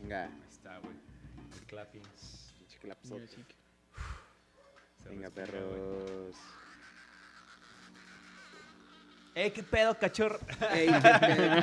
Venga. Ahí está, güey. El clapping. Chiclapsote. Mira, chiqui. Se Venga, respira, güey. perros. ¿Qué pedo, cachorro? Ey, qué pedo.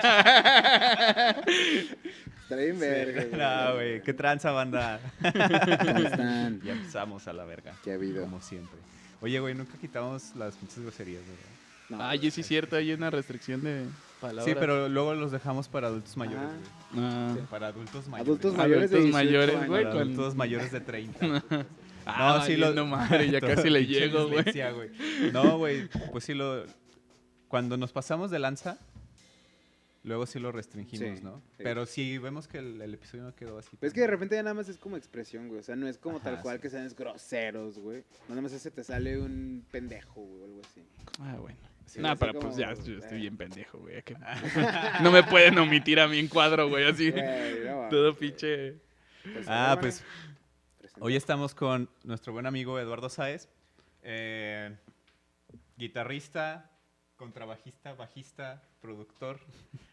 Está bien verga, güey. No, güey. ¿Qué tranza, banda? ¿Cómo están? Ya empezamos a la verga. ¿Qué ha habido? Como siempre. Oye, güey, nunca quitamos las pinches groserías, ¿verdad? No, Ay, sí es cierto, hay una restricción de palabras. Sí, pero luego los dejamos para adultos mayores, Ajá. güey. Ah. Para adultos mayores. Adultos mayores de Adultos 18 mayores, años. güey. Para con- adultos mayores de 30. Ah, No, sí valiendo madre, ya casi le Pinche llego, güey. dislexia, güey. No, güey, pues sí lo... Cuando nos pasamos de lanza, luego sí lo restringimos, Sí, ¿no? sí. Pero sí, vemos que el episodio no quedó así. Pero es que de repente ya nada más es como expresión, güey. O sea, no es como tal Ajá, cual sí. que sean groseros, güey. Nada más se te sale un pendejo, güey, o algo así. Ah, bueno. Sí, Nah, así pero como, pues ya yo estoy eh. bien pendejo, güey. que- No me pueden omitir a mí en cuadro, güey, así. Güey, no mames, Todo güey. pinche. Pues, Ah, hermano, pues presenta. hoy estamos con nuestro buen amigo Eduardo Sáez, guitarrista, contrabajista, bajista, productor,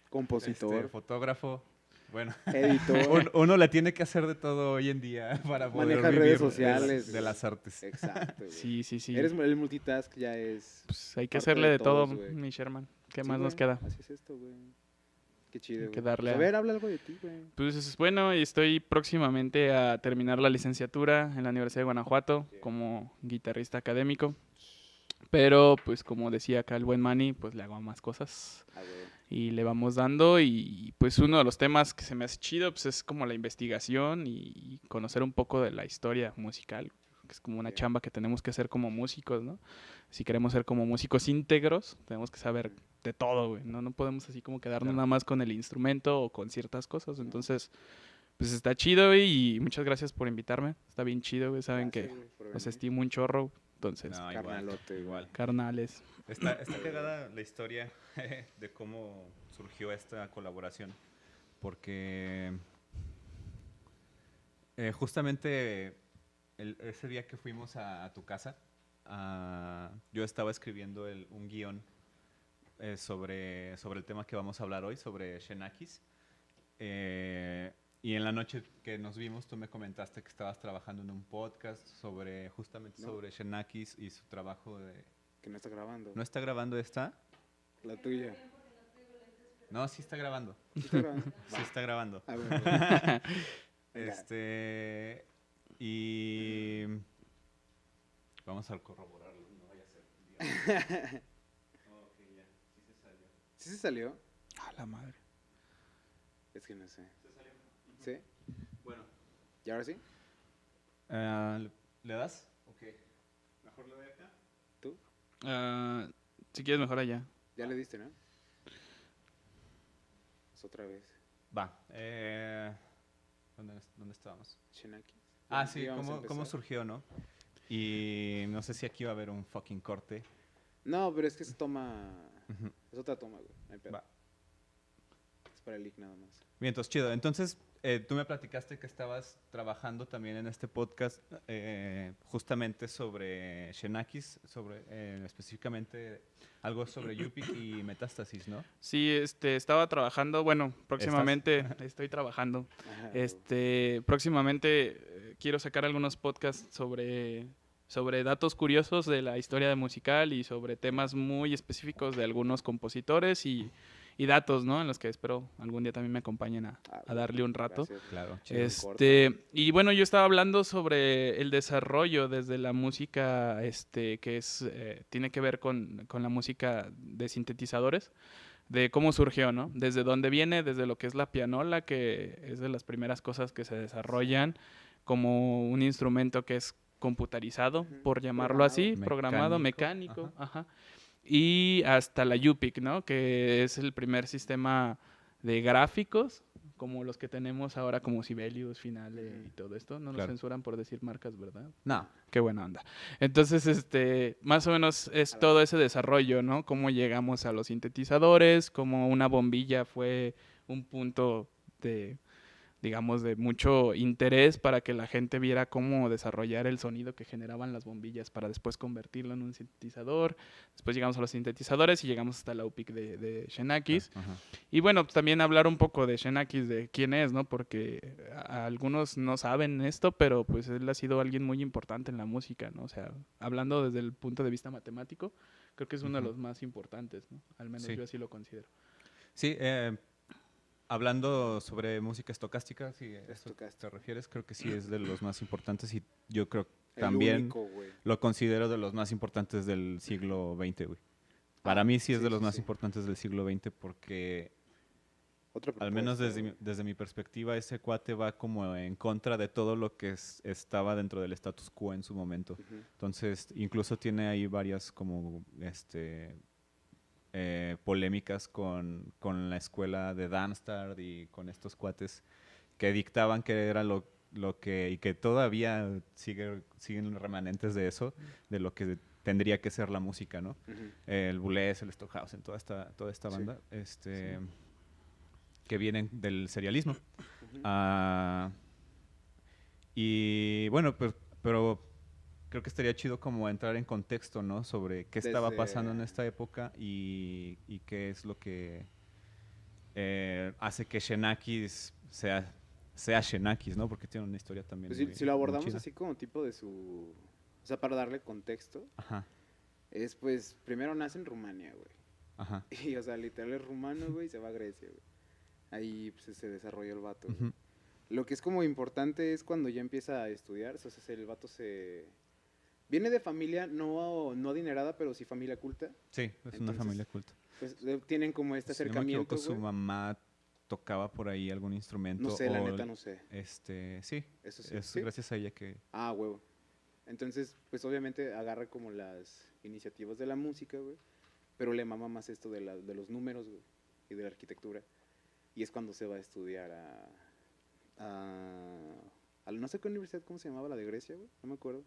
Compositor, fotógrafo. Bueno, editor. uno le tiene que hacer de todo hoy en día para poder Maneja vivir redes de- sociales, de güey. las artes. Exacto, güey. Sí, sí, sí. Eres el multitask, ya es. Pues hay que parte hacerle de de todo, todos, güey. mi Sherman. ¿Qué Sí, más nos güey, queda? Así es esto, güey. Qué chido, Hay güey. que darle Pues, a a- ver, habla algo de ti, güey. Pues bueno, estoy próximamente a terminar la licenciatura en la Universidad de Guanajuato como guitarrista académico. Pero, pues como decía acá el buen Manny, pues le hago a más cosas Ah, güey. y le vamos dando. Y pues uno de los temas que se me hace chido pues es como la investigación y conocer un poco de la historia musical, que es como una Sí. chamba que tenemos que hacer como músicos, ¿no? Si queremos ser como músicos íntegros, tenemos que saber de todo, güey. No podemos así como quedarnos Claro. nada más con el instrumento o con ciertas cosas. Entonces, pues está chido, güey, y muchas gracias por invitarme. Está bien chido, güey. Saben Gracias, que güey, por los venir. estimo un chorro. Entonces, No, igual, Carnalote, igual. carnales. Está cagada la historia de cómo surgió esta colaboración, porque justamente ese día que fuimos a tu casa, yo estaba escribiendo un guión sobre el tema que vamos a hablar hoy, sobre Xenakis. Y en la noche que nos vimos, tú me comentaste que estabas trabajando en un podcast justamente No. sobre Xenakis y su trabajo de... Que no está grabando. ¿No está grabando esta? La tuya. No, sí está grabando. ¿Sí está grabando? Sí está grabando. Ah, bueno, bueno. Venga. Y vamos a corroborarlo, no vaya a ser. Ok, ya, sí se salió. ¿Sí se salió? A la madre. Es que no sé. Se salió. ¿Sí? Bueno. ¿Y ahora sí? ¿Le das? Ok. Mejor le doy acá. ¿Tú? Si quieres, mejor allá. Ya le diste, ¿no? Pues otra vez. Va. ¿Dónde estábamos? Shenaki. Ah, sí, vamos a cómo empezar. surgió, ¿no? Y no sé si aquí va a haber un fucking corte. No, pero es que se toma. Ujú. Es otra toma, güey. No hay pedo. Va. Es para el leak nada más. Bien, entonces, chido. Entonces, tú me platicaste que estabas trabajando también en este podcast justamente sobre Xenakis, específicamente algo sobre Yupik y Metástasis, ¿no? Sí, estaba trabajando, bueno, próximamente estoy trabajando. Ajá, Próximamente quiero sacar algunos podcasts sobre datos curiosos de la historia de musical y sobre temas muy específicos de algunos compositores y datos, ¿no? En los que espero algún día también me acompañen a darle un rato. gracias. Claro. Chido. Y bueno, yo estaba hablando sobre el desarrollo desde la música, tiene que ver con la música de sintetizadores, de cómo surgió, ¿no? Desde dónde viene, desde lo que es la pianola, que es de las primeras cosas que se desarrollan como un instrumento que es computarizado, Ujú. por llamarlo así, Mecánico. programado, mecánico, ajá. Y hasta la Yupik, ¿no? Que es el primer sistema de gráficos, como los que tenemos ahora, como Sibelius, Finale y todo esto. No nos Claro. censuran por decir marcas, ¿verdad? No. Qué buena onda. Entonces, más o menos es todo ese desarrollo, ¿no? Cómo llegamos a los sintetizadores, cómo una bombilla fue un punto digamos, de mucho interés para que la gente viera cómo desarrollar el sonido que generaban las bombillas para después convertirlo en un sintetizador. Después llegamos a los sintetizadores y llegamos hasta la UPIC de Xenakis. Ajá. Y bueno, pues también hablar un poco de Xenakis, de quién es, ¿no? Porque algunos no saben esto, pero pues él ha sido alguien muy importante en la música, ¿no? O sea, hablando desde el punto de vista matemático, creo que es uno de los más importantes, ¿no? Al menos Sí. yo así lo considero. Sí, hablando sobre música estocástica, si a esto te refieres, creo que sí es de los más importantes y yo creo El también único, güey. lo considero de los más importantes del siglo XX, güey. Para mí sí es de los más importantes del siglo XX porque, Otra al menos propuesta, desde mi perspectiva, ese cuate va como en contra de todo lo que estaba dentro del status quo en su momento. Ujú. Entonces, incluso tiene ahí varias como polémicas con la escuela de Darmstadt y con estos cuates que dictaban que era lo que, y que todavía siguen remanentes de eso, de lo que tendría que ser la música, ¿no? Ujú. El Boulez, el Stockhausen, toda esta Sí. banda, que vienen del serialismo. Ujú. Y bueno, pues, pero creo que estaría chido como entrar en contexto, ¿no? Sobre qué estaba pasando en esta época y qué es lo que hace que Xenakis sea Xenakis, ¿no? Porque tiene una historia también Pues muy, si lo muy abordamos chida. así como tipo de su... O sea, para darle contexto, Ajá, es pues, primero nace en Rumania, güey. ajá. Y, o sea, literal es rumano, güey, y se va a Grecia, güey. Ahí pues, se desarrolló el vato, güey. Ujú. Lo que es como importante es cuando ya empieza a estudiar, o sea, el vato se... Viene de familia no adinerada, pero sí familia culta. Sí, es una Entonces, familia culta. Pues tienen como este Si no me acercamiento, equivoco, su güey. mamá tocaba por ahí algún instrumento. No sé, la o neta no sé. Sí, Eso sí. es ¿Sí? gracias a ella que... Ah, huevo. Entonces, pues obviamente agarra como las iniciativas de la música, güey. Pero le mama más esto de los números, güey. Y de la arquitectura. Y es cuando se va a estudiar no sé qué universidad, ¿cómo se llamaba? La de Grecia, güey. No me acuerdo.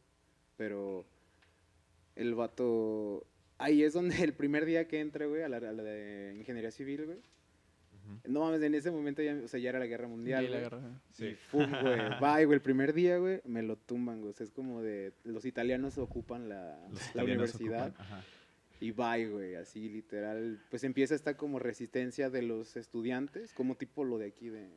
Pero el vato... Ahí es donde el primer día que entra, güey, a la de ingeniería civil, güey. No mames, en ese momento ya, o sea, ya era la guerra mundial, Y la güey. guerra. Sí. Y pum, güey, bye, güey, el primer día, güey, me lo tumban, güey. O sea, es como de, los italianos ocupan la Los universidad. ocupan, ajá. Y bye, güey, así literal. Pues empieza esta como resistencia de los estudiantes, como tipo lo de aquí de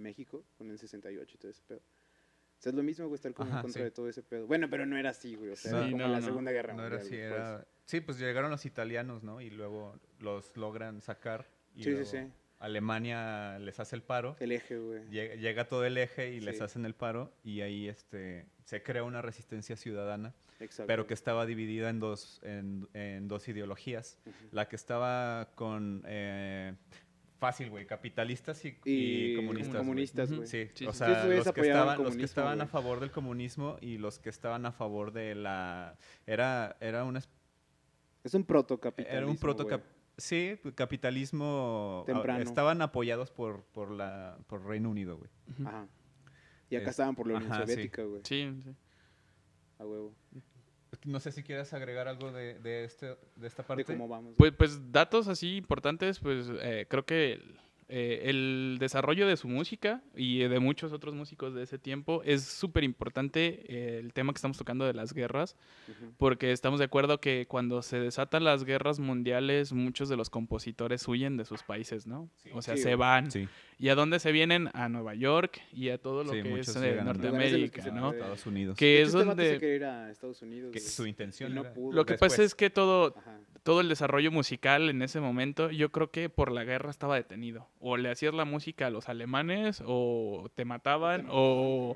México, con el 68 y todo ese pedo. O sea, es lo mismo, güey, estar como en Ajá, contra sí. de todo ese pedo. Bueno, pero no era así, güey. O sea, Sí, era como no, la no. Segunda Guerra No Mundial. era así, güey, era... Sí, pues llegaron los italianos, ¿no? Y luego los logran sacar. Y Sí, sí, luego sí. Alemania les hace el paro. El eje, güey. Llega todo el eje y les Sí. hacen el paro. Y ahí se crea una resistencia ciudadana, Exacto. pero que estaba dividida en dos ideologías. Ujú. La que estaba con... fácil, güey, capitalistas y comunistas. güey. Comunistas, Ujú. güey. Sí, Sí, o sí, sea, sí. Esos güeyes los que apoyaban el estaban comunismo, a güey. favor del comunismo y los que estaban a favor de la... Era una Es un protocapitalismo, era un güey. sí, capitalismo. Temprano. Estaban apoyados por Reino Unido, güey. Ujú. Ajá. Y acá Es- estaban por la Unión ajá, sí. Soviética, güey. Sí, sí. A huevo. No sé si quieres agregar algo de esta parte. De cómo vamos. güey. Pues datos así importantes, pues creo que el desarrollo de su música y de muchos otros músicos de ese tiempo es súper importante el tema que estamos tocando de las guerras, Ujú. porque estamos de acuerdo que cuando se desatan las guerras mundiales, muchos de los compositores huyen de sus países, ¿no? Sí. O sea, Sí, se güey. van. Sí, ¿Y a dónde se vienen? A Nueva York y a todo lo sí, que es muchos llegan a Norteamérica, lugares ¿no? en los Estados Unidos. Que De es hecho, este vato se donde... quería ir a Estados Unidos. Que güey. su intención Y no era- pudo. Lo que Después. pasa es que Ajá. todo el desarrollo musical en ese momento, yo creo que por la guerra estaba detenido. O le hacías la música a los alemanes, o te mataban, o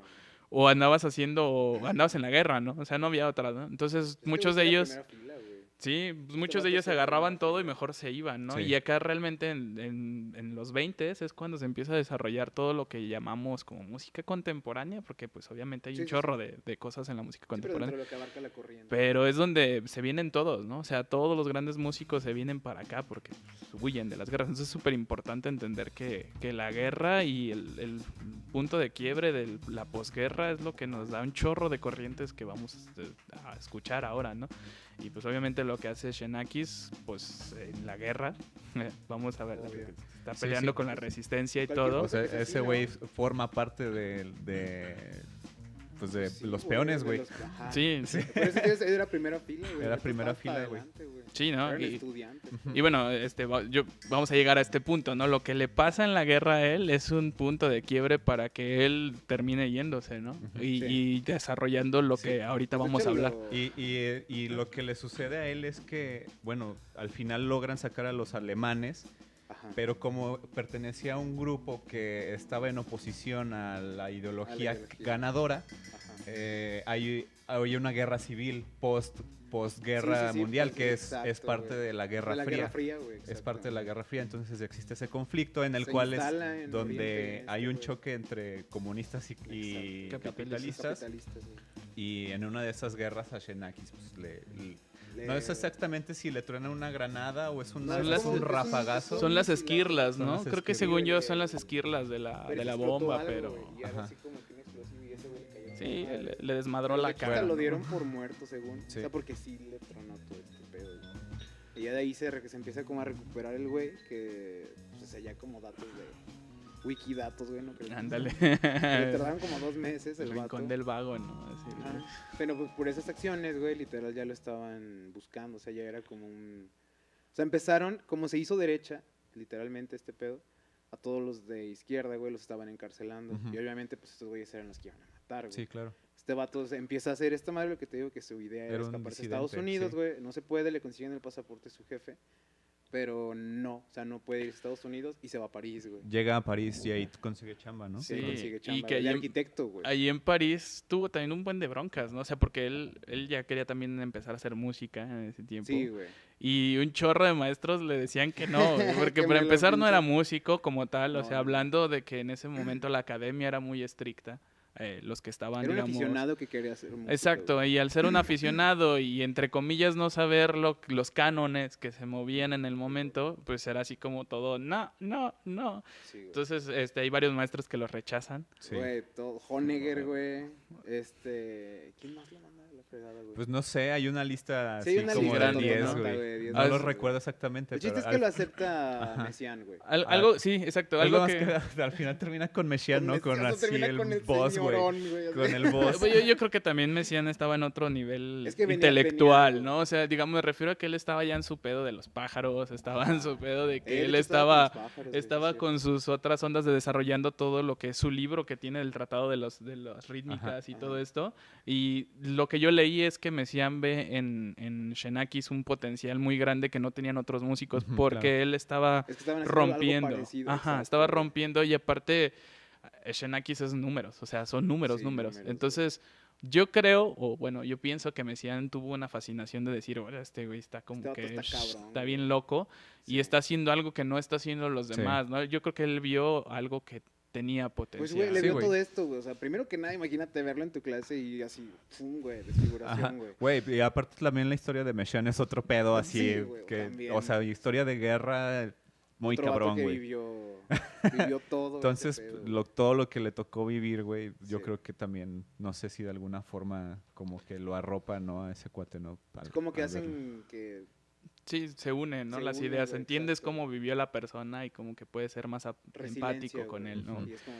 andabas andabas en la guerra, ¿no? O sea, no había otra, ¿no? Entonces, Es que, muchos güey, de era ellos, primera fila, güey. sí, pues Este muchos de vato ellos se iba a agarraban primera todo y fila. mejor se iban, ¿no? Sí. Y acá realmente en los 20 es cuando se empieza a desarrollar todo lo que llamamos como música contemporánea, porque pues obviamente hay Sí, un sí, chorro sí. de cosas en la música Sí, pero contemporánea. dentro de lo que abarca la corriente. Pero es donde se vienen todos, ¿no? O sea, todos los grandes músicos se vienen para acá porque pues, huyen de las guerras. Entonces es súper importante entender que la guerra y punto de quiebre de la posguerra, es lo que nos da un chorro de corrientes que vamos a escuchar ahora, ¿no? Y pues obviamente lo que hace Xenakis, pues en la guerra, vamos a ver, Obvio. está Sí, peleando sí. con la resistencia y Cualquier todo. O sea, cosa que es ese así, güey ¿no? forma parte pues de Sí, los güey, peones, de güey. ajá. Sí, sí. Por eso tío, era primera fila, güey. Era Otros primera estaban fila, hasta güey. adelante, güey. Sí, ¿no? Eran Y, estudiantes. y bueno, vamos a llegar a este punto, ¿no? Lo que le pasa en la guerra a él es un punto de quiebre para que él termine yéndose, ¿no? Y, Sí. y desarrollando lo Sí. que ahorita Pues, de vamos hecho, a hablar. Y lo que le sucede a él es que, bueno, al final logran sacar a los alemanes, Ajá. pero como pertenecía a un grupo que estaba en oposición a la ideología ideología. ganadora, Ajá. hay una guerra civil postguerra Sí, mundial, pues, que es exacto, parte güey. de la Guerra De la Fría. Guerra Fría, güey. Es parte de la Guerra Fría, entonces existe ese conflicto en el Se cual es instala en donde Oriente hay un güey. choque entre comunistas y Exacto. capitalistas. Capitalistas, güey. Y en una de esas guerras a Xenakis pues, no es exactamente si le truena una granada o es, No, es es como- un es un- rafagazo. Son las Son esquirlas, son ¿no? las Creo que esquirlas. según yo Sí, son güey. las esquirlas de la Explotó bomba, algo, pero... güey, y algo Ajá. así como que un explosivo y ese güey le cayó. Sí, en la madre. le desmadró Pero la de hecho, cara. hasta lo ¿no? dieron por muerto, según. Sí. O sea, porque sí le tronó todo este pedo, güey. Y ya de ahí se empieza como a recuperar el güey, que, pues, o sea, ya como datos de Wikidatos, güey, ¿no? Creo. Ándale. Le tardaron como 2 meses El el rincón vato. del vago, ¿no? Así, Ajá. Pero pues por esas acciones, güey, literal ya lo estaban buscando, o sea, ya era como un... O sea, empezaron, como se hizo derecha, literalmente este pedo, a todos los de izquierda, güey, los estaban encarcelando. Ujú. Y obviamente, pues estos güeyes eran los que iban a matar, güey. Sí, claro. Este vato empieza a hacer esta madre, lo que te digo, que su idea era Era un escaparse a Estados disidente, Unidos, sí. güey. No se puede, le consiguen el pasaporte a su jefe, pero no, o sea, no puede ir a Estados Unidos y se va a París, güey. Llega a París y ahí consigue chamba, ¿no? Sí, Sí, consigue y chamba, que de ahí en- arquitecto, güey. Ahí en París tuvo también un buen de broncas, ¿no? O sea, porque él ya quería también empezar a hacer música en ese tiempo. Sí, güey. Y un chorro de maestros le decían que no, güey, porque Que para me lo empezar no era pinche- músico como tal, o No, sea, no. hablando de que en ese momento la academia era muy estricta, los que estaban, Era un digamos... aficionado que quería hacer música. Exacto, güey. y al ser un aficionado y entre comillas no saber los cánones que se movían en el momento, pues era así como todo, no, no, no. Sí, güey. Entonces, hay varios maestros que los rechazan. Sí. Güey, todo, Honegger, güey. ¿Quién más le manda a la fregada, güey? Pues no sé, hay una lista Sí, así hay una como lista de grande, 10, ¿no? güey. 10 No Ah, lo es- recuerdo exactamente, El chiste es pero que lo acepta Ajá. Messiaen, güey. Algo, sí, exacto, algo algo más que... que al final termina con Messiaen, ¿no? Con Messiaen, así termina el con boss, güey. señorón, güey, así. Con el boss. Yo creo que también Messiaen estaba en otro nivel Es que intelectual, venía- ¿no? O sea, digamos, me refiero a que él estaba ya en su pedo de los pájaros, estaba en su pedo de que De él hecho, estaba... con los pájaros, güey, Estaba sí, con sus otras ondas de desarrollando todo lo que es su libro que tiene el tratado de las rítmicas y Ajá. todo esto. Y lo que yo leí es que Messiaen ve en Xenakis un potencial muy grande que no tenían otros músicos Ujú, porque claro. él estaba Es que estaban haciendo algo rompiendo. parecido, Ajá, exacto, estaba güey. rompiendo y aparte Xenakis es números, o sea, son números, Sí, números. números, güey. Entonces, yo creo, o bueno, yo pienso que Messiaen tuvo una fascinación de decir, "Ora, este güey está como Este vato que está cabrón, está güey". bien loco Sí. y está haciendo algo que no está haciendo los Sí. demás, ¿no? Yo creo que él vio algo que tenía Pues, potencial. güey, le Sí, vio güey. todo esto, güey. O sea, primero que nada, imagínate verlo en tu clase y así, pum, güey, Ajá. desfiguración, güey. Güey, y aparte también la historia de Messiaen es otro pedo así, Sí, güey, que, también. o sea, historia de guerra muy Otro vato cabrón, que güey. vivió todo. Entonces, ese pedo, güey. todo lo que le tocó vivir, güey, yo Sí. creo que también, no sé si de alguna forma como que lo arropa, ¿no? A ese cuate, ¿no? Es como que al verlo. hacen que... Sí, se unen, ¿no? Se Las unen, ideas. güey, Entiendes exacto. cómo vivió la persona y como que puede ser más resiliencia, empático con güey. él, ¿no? Ujú. Y es como,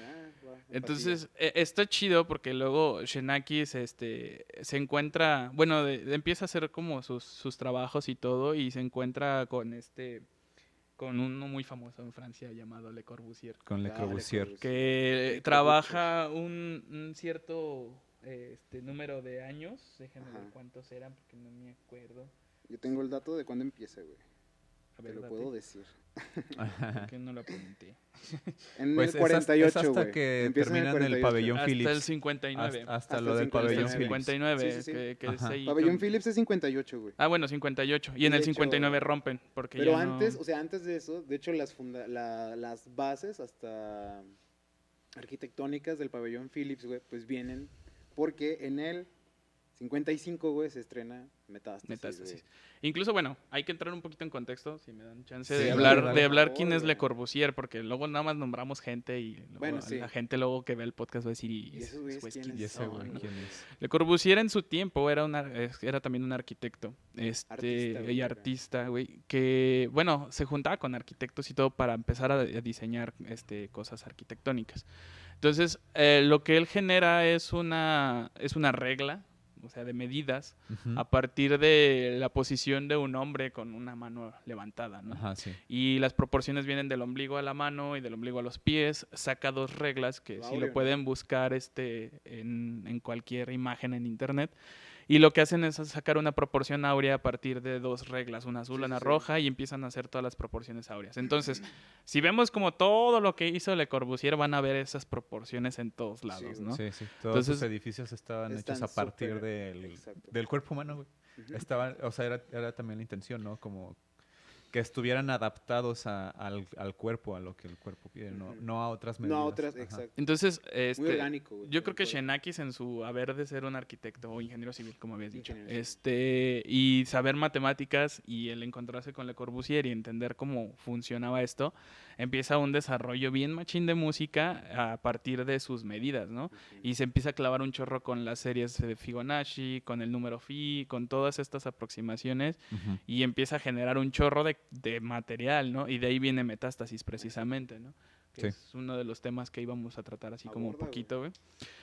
va, Entonces, está chido porque luego Xenakis se encuentra, bueno, empieza a hacer como sus trabajos y todo y se encuentra con uno muy famoso en Francia llamado Le Corbusier, Con Le Ah, Le Corbusier. Corbusier. que Le trabaja un cierto número de años, déjame ver Ajá. cuántos eran porque no me acuerdo. Yo tengo el dato de cuándo empieza, güey. A Te ver, lo date, puedo decir. ¿por qué no lo apunté? En Pues el es 48, hasta güey. que Empieza en terminan el 48. pabellón Hasta Philips. el 59. Hasta Hasta lo el del pabellón 59. Philips. El 59, Sí, sí, sí. que es Ajá. ahí Pabellón con- Philips es 58, güey. Ah, bueno, 58. Y en De el hecho, 59 rompen, porque Pero ya no- antes, o sea, antes de eso, de hecho, las bases hasta arquitectónicas del pabellón Philips, güey, pues vienen porque en él 55, güey, se estrena Metástasis, Metástasis. güey. Incluso, bueno, hay que entrar un poquito en contexto, si me dan chance Sí, de dale, hablar, dale. de hablar Por quién favor, es Le güey. Corbusier, porque luego nada más nombramos gente y luego Bueno, sí. la gente luego que ve el podcast va a decir, ¿Y esos güeyes quiénes ¿Y ese son, güey no? quién es? Le Corbusier en su tiempo era era también un arquitecto, Artista, güey, y acá. artista, güey, que, bueno, se juntaba con arquitectos y todo para empezar a diseñar cosas arquitectónicas. Entonces, lo que él genera es una regla, o sea, de medidas, Ujú. a partir de la posición de un hombre con una mano levantada, ¿no? Ajá, sí. Y las proporciones vienen del ombligo a la mano y del ombligo a los pies. Saca dos reglas que Lo si áureo, lo ¿no? pueden buscar en cualquier imagen en internet. Y lo que hacen es sacar una proporción áurea a partir de dos reglas, una azul y Sí, una sí. roja, y empiezan a hacer todas las proporciones áureas. Entonces, si vemos como todo lo que hizo Le Corbusier, van a ver esas proporciones en todos lados, güey. ¿no? Sí, sí. Todos Entonces, sus edificios estaban están hechos a partir súper- exacto. del cuerpo humano, güey. Ujú. Estaban, o sea, era también la intención, ¿no? Como que estuvieran adaptados al cuerpo, a lo que el cuerpo pide, Ujú. no a otras medidas. No, otras, Ajá. exacto. entonces Muy orgánico, güey. yo creo que todo. Xenakis en su haber de ser un arquitecto o ingeniero civil, como habías dicho, Ingeniero civil. y saber matemáticas y el encontrarse con Le Corbusier y entender cómo funcionaba esto, empieza un desarrollo bien machín de música a partir de sus medidas, ¿no? Ujú. Y se empieza a clavar un chorro con las series de Fibonacci, con el número phi, con todas estas aproximaciones, Ujú. y empieza a generar un chorro de material, ¿no? Y de ahí viene Metástasis precisamente, ¿no? Que Sí. es uno de los temas que íbamos a tratar así como un Aborda, güey. poquito, güey.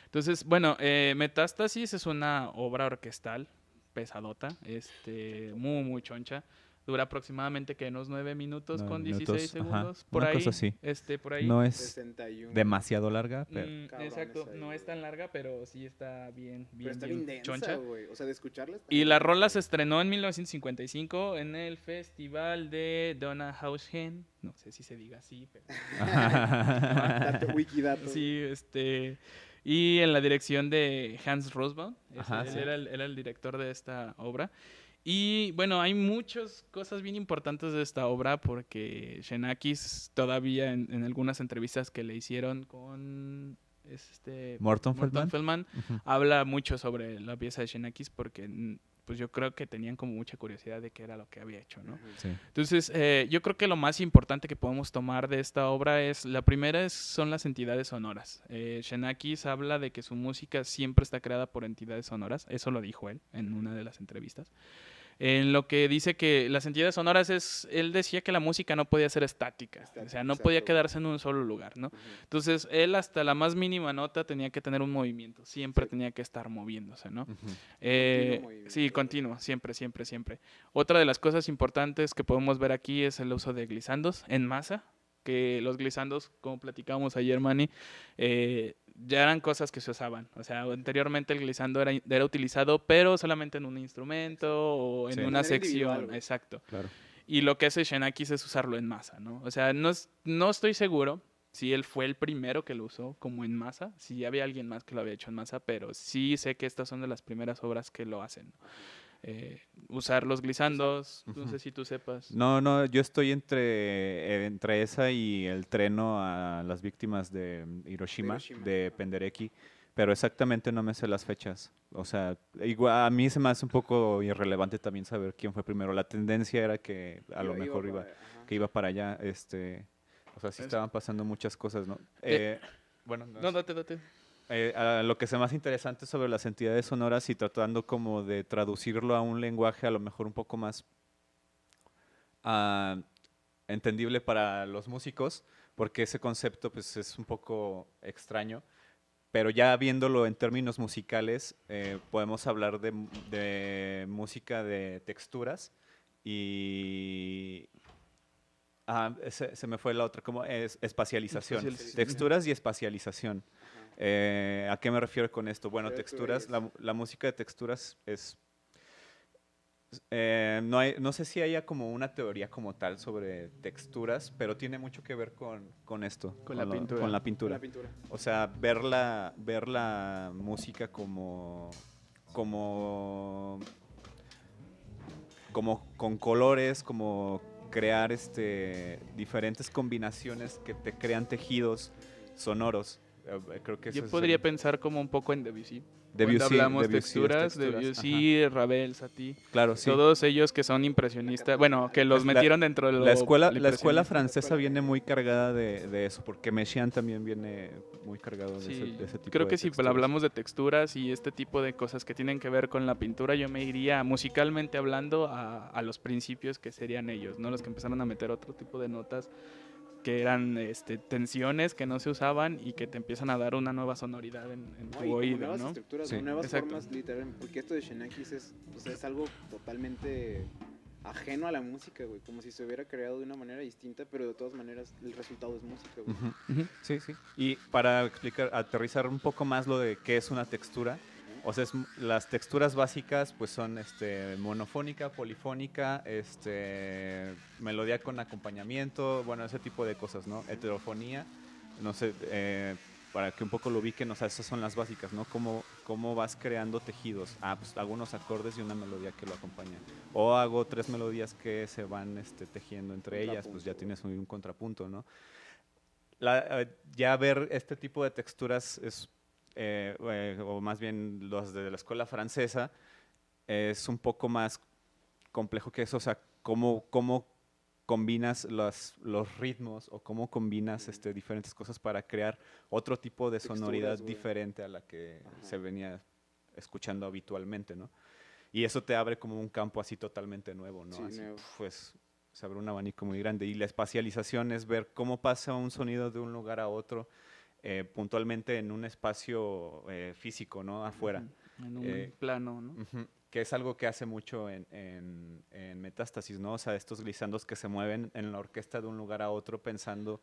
Entonces, bueno, Metástasis es una obra orquestal pesadota, muy, muy choncha. Dura aproximadamente que unos 9 minutos 9 con minutos, 16 ajá. segundos, por Una ahí. cosa así. Por ahí. No es 61. demasiado larga, pero... Cabrones Exacto, ahí, no es güey. tan larga, pero sí está bien, Pero bien, está bien bien densa, choncha. güey. O sea, de escucharla está Y bien la densa, rola se güey. estrenó en 1955 en el festival de Donaueschingen. No sé si se diga así, pero... Dato, wikidato. Sí, y en la dirección de Hans Rosbaum. Ajá, Él sí. era el director de esta obra. Y bueno, hay muchas cosas bien importantes de esta obra porque Xenakis todavía en algunas entrevistas que le hicieron con Morton Feldman. Ujú. habla mucho sobre la pieza de Xenakis porque pues yo creo que tenían como mucha curiosidad de qué era lo que había hecho, ¿no? Ujú. Sí. Entonces, yo creo que lo más importante que podemos tomar de esta obra la primera son las entidades sonoras. Xenakis habla de que su música siempre está creada por entidades sonoras, eso lo dijo él en una de las entrevistas. En lo que dice que las entidades sonoras él decía que la música no podía ser estática, o sea, no podía Exacto. quedarse en un solo lugar, ¿no? Ujú. Entonces, él hasta la más mínima nota tenía que tener un movimiento, siempre Sí. tenía que estar moviéndose, ¿no? Ujú. movimiento, Sí, ¿verdad? continuo, siempre, siempre, siempre. Otra de las cosas importantes que podemos ver aquí es el uso de glisandos en masa, que los glisandos, como platicábamos ayer, Manny, ya eran cosas que se usaban. O sea, anteriormente el glissando era utilizado, pero solamente en un instrumento o en Sí. una De manera individual, sección. güey. Exacto. Claro. Y lo que hace Xenakis es usarlo en masa, ¿no? O sea, no estoy seguro si él fue el primero que lo usó como en masa, si había alguien más que lo había hecho en masa, pero sí sé que estas son de las primeras obras que lo hacen. Usar los glisandos, no Ujú. sé si tú sepas. No, yo estoy entre esa y el treno a las víctimas de Hiroshima, Hiroshima, de ajá. Penderecki, pero exactamente no me sé las fechas. O sea, igual a mí se me hace un poco irrelevante también saber quién fue primero. La tendencia era que a lo mejor ajá. iba para allá, o sea, sí Es- estaban pasando muchas cosas, ¿no? Bueno, No, date. a lo que sea más interesante sobre las entidades sonoras y tratando como de traducirlo a un lenguaje a lo mejor un poco más ah, entendible para los músicos, porque ese concepto pues es un poco extraño, pero ya viéndolo en términos musicales, podemos hablar de música de texturas y... se me fue la otra, como es espacialización. Espacialización. Texturas y espacialización. Ajá. ¿A qué me refiero con esto? Bueno, Pero tú texturas, eres- la música de texturas es... no sé si haya como una teoría como tal sobre texturas, pero tiene mucho que ver con esto, Con la pintura. con la Con pintura. la pintura. O sea, ver la música como con colores, como crear diferentes combinaciones que te crean tejidos sonoros. Creo que Yo eso es podría pensar como un poco en Debussy. Debussy, Cuando hablamos Debussy es texturas, texturas, Debussy, Ravel, Satie, Claro, sí. todos ellos que son impresionistas, bueno, que los La- metieron dentro de lo La escuela impresionista. francesa viene muy cargada de eso, porque Messiaen también viene muy cargado Sí, de ese tipo creo de que si texturas. hablamos de texturas y este tipo de cosas que tienen que ver con la pintura, yo me iría musicalmente hablando a los principios que serían ellos, ¿no? Los que empezaron a meter otro tipo de notas que eran tensiones que no se usaban y que te empiezan a dar una nueva sonoridad en No, y tu como oído, nuevas ¿no? estructuras, Sí. o nuevas Exacto. formas, literalmente, porque esto de Xenakis es algo totalmente ajeno a la música, güey, como si se hubiera creado de una manera distinta, pero de todas maneras el resultado es música, güey. Ujú. Sí, sí. Y para aterrizar un poco más lo de qué es una textura, o sea, las texturas básicas pues son monofónica, polifónica, melodía con acompañamiento, bueno, ese tipo de cosas, ¿no? Heterofonía, no sé, para que un poco lo ubiquen, o sea, esas son las básicas, ¿no? Cómo vas creando tejidos. Pues hago unos acordes y una melodía que lo acompaña. O hago 3 melodías que se van tejiendo entre ellas, pues ya tienes un contrapunto, ¿no? Ya ver este tipo de texturas o más bien los de la escuela francesa, es un poco más complejo que eso, o sea, cómo combinas los ritmos o cómo combinas diferentes cosas para crear otro tipo de Texturas, sonoridad güey. diferente a la que Ajá. se venía escuchando habitualmente, ¿no? Y eso te abre como un campo así totalmente nuevo, ¿no? Sí, Así, nuevo. pues se abre un abanico muy grande. Y la espacialización es ver cómo pasa un sonido de un lugar a otro, puntualmente en un espacio físico, ¿no? Afuera. En un Eh, plano, ¿no? Ujú, que es algo que hace mucho en Metástasis, ¿no? O sea, estos glissandos que se mueven en la orquesta de un lugar a otro pensando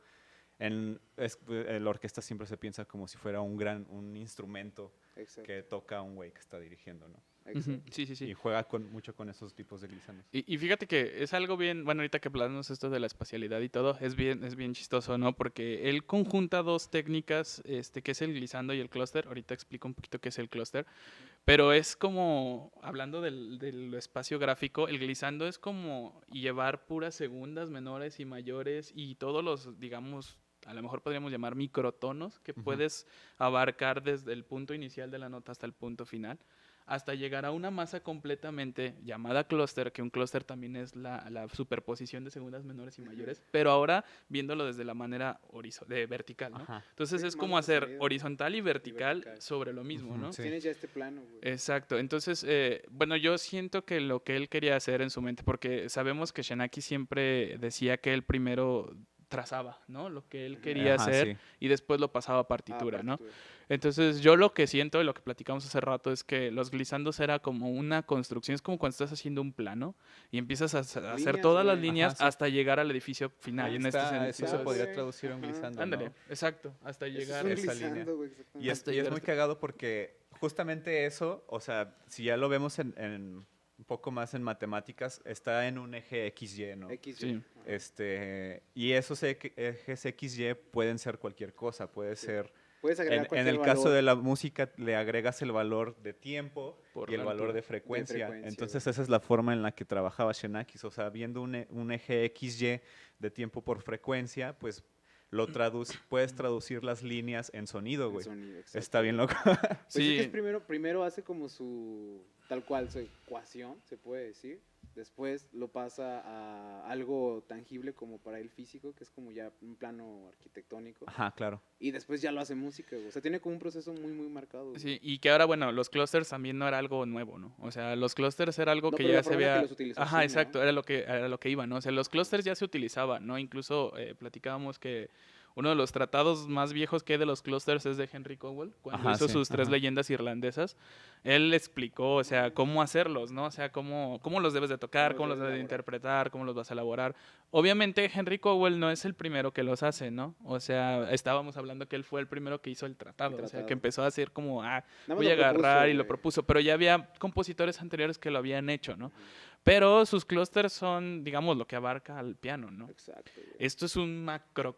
la orquesta siempre se piensa como si fuera un instrumento Exacto, que toca un güey que está dirigiendo, ¿no? Ujú, exacto. sí, sí, sí. Y juega mucho con esos tipos de glisandos. Y fíjate que es algo bien, bueno, ahorita que hablamos esto de la espacialidad y todo, es bien chistoso, ¿no? Porque él conjunta dos técnicas, que es el glissando y el clúster. Ahorita explico un poquito qué es el clúster. Pero es como, hablando del espacio gráfico, el glissando es como llevar puras segundas, menores y mayores y todos los, digamos, a lo mejor podríamos llamar microtonos que Ujú. puedes abarcar desde el punto inicial de la nota hasta el punto final, hasta llegar a una masa completamente llamada clúster, que un clúster también es la superposición de segundas menores y mayores, pero ahora viéndolo desde la manera vertical, ¿no? Ajá. Entonces Sí, es más como hacer sonido horizontal y vertical vertical. sobre lo mismo, Ujú, ¿no? sí. Tienes ya este plano, güey. Exacto, entonces, bueno, yo siento que lo que él quería hacer en su mente, porque sabemos que Shenaki siempre decía que él primero trazaba, ¿no? Lo que él quería Ajá, hacer sí. y después lo pasaba a partitura, ¿no? Partitura. Entonces, yo lo que siento y lo que platicamos hace rato es que los glissandos era como una construcción, es como cuando estás haciendo un plano y empiezas a hacer Líneas, todas las güey. líneas Ajá, sí. hasta llegar al edificio final. Ahí En este está, eso se sentido, podría güey. traducir a un Ajá. glissando, ándale, ¿no? exacto, hasta Eso es llegar. un esa glissando, línea. güey, Y exactamente. Hasta es llegar muy hasta- cagado porque justamente eso, o sea, si ya lo vemos un poco más en matemáticas, está en un eje XY, ¿no? XY. Sí. Ajá. Y esos ejes XY pueden ser cualquier cosa, puede Sí. ser, Puedes agregar en cualquier el caso valor de la música le agregas el valor de tiempo Por y el la valor altura. de frecuencia. frecuencia, Entonces güey. esa es la forma en la que trabajaba Xenakis, o sea, viendo un eje XY de tiempo por frecuencia, pues puedes traducir las líneas en sonido, en güey. sonido, Está exacto, bien güey. loco. Pues es que es Sí, primero hace como tal cual, su ecuación, se puede decir. Después lo pasa a algo tangible como para el físico, que es como ya un plano arquitectónico. Ajá, claro. Y después ya lo hace música, güey. O sea, tiene como un proceso muy marcado, güey. sí, y que ahora, bueno, los clusters también no era algo nuevo, ¿no? O sea, los clusters era algo No, que pero ya la se forma en la que había... los utilizó, Ajá, sí, ¿no? exacto, era lo que iba, ¿no? O sea, los clusters ya se utilizaban, ¿no? Incluso platicábamos que uno de los tratados más viejos que hay de los clusters es de Henry Cowell, cuando Ajá, hizo sí, sus tres ajá. leyendas irlandesas. Él explicó, o sea, cómo hacerlos, ¿no? O sea, cómo los debes de tocar, ¿Cómo cómo los los debes debes de elaborar? interpretar, cómo los vas a elaborar. Obviamente, Henry Cowell no es el primero que los hace, ¿no? O sea, estábamos hablando que él fue el primero que hizo el tratado, o sea, tratado. que empezó a hacer como, Nada más voy a lo propuso, agarrar y lo güey. propuso, pero ya había compositores anteriores que lo habían hecho, ¿no? Pero sus clústeres son, digamos, lo que abarca al piano, ¿no? Exacto, güey. Esto es un macro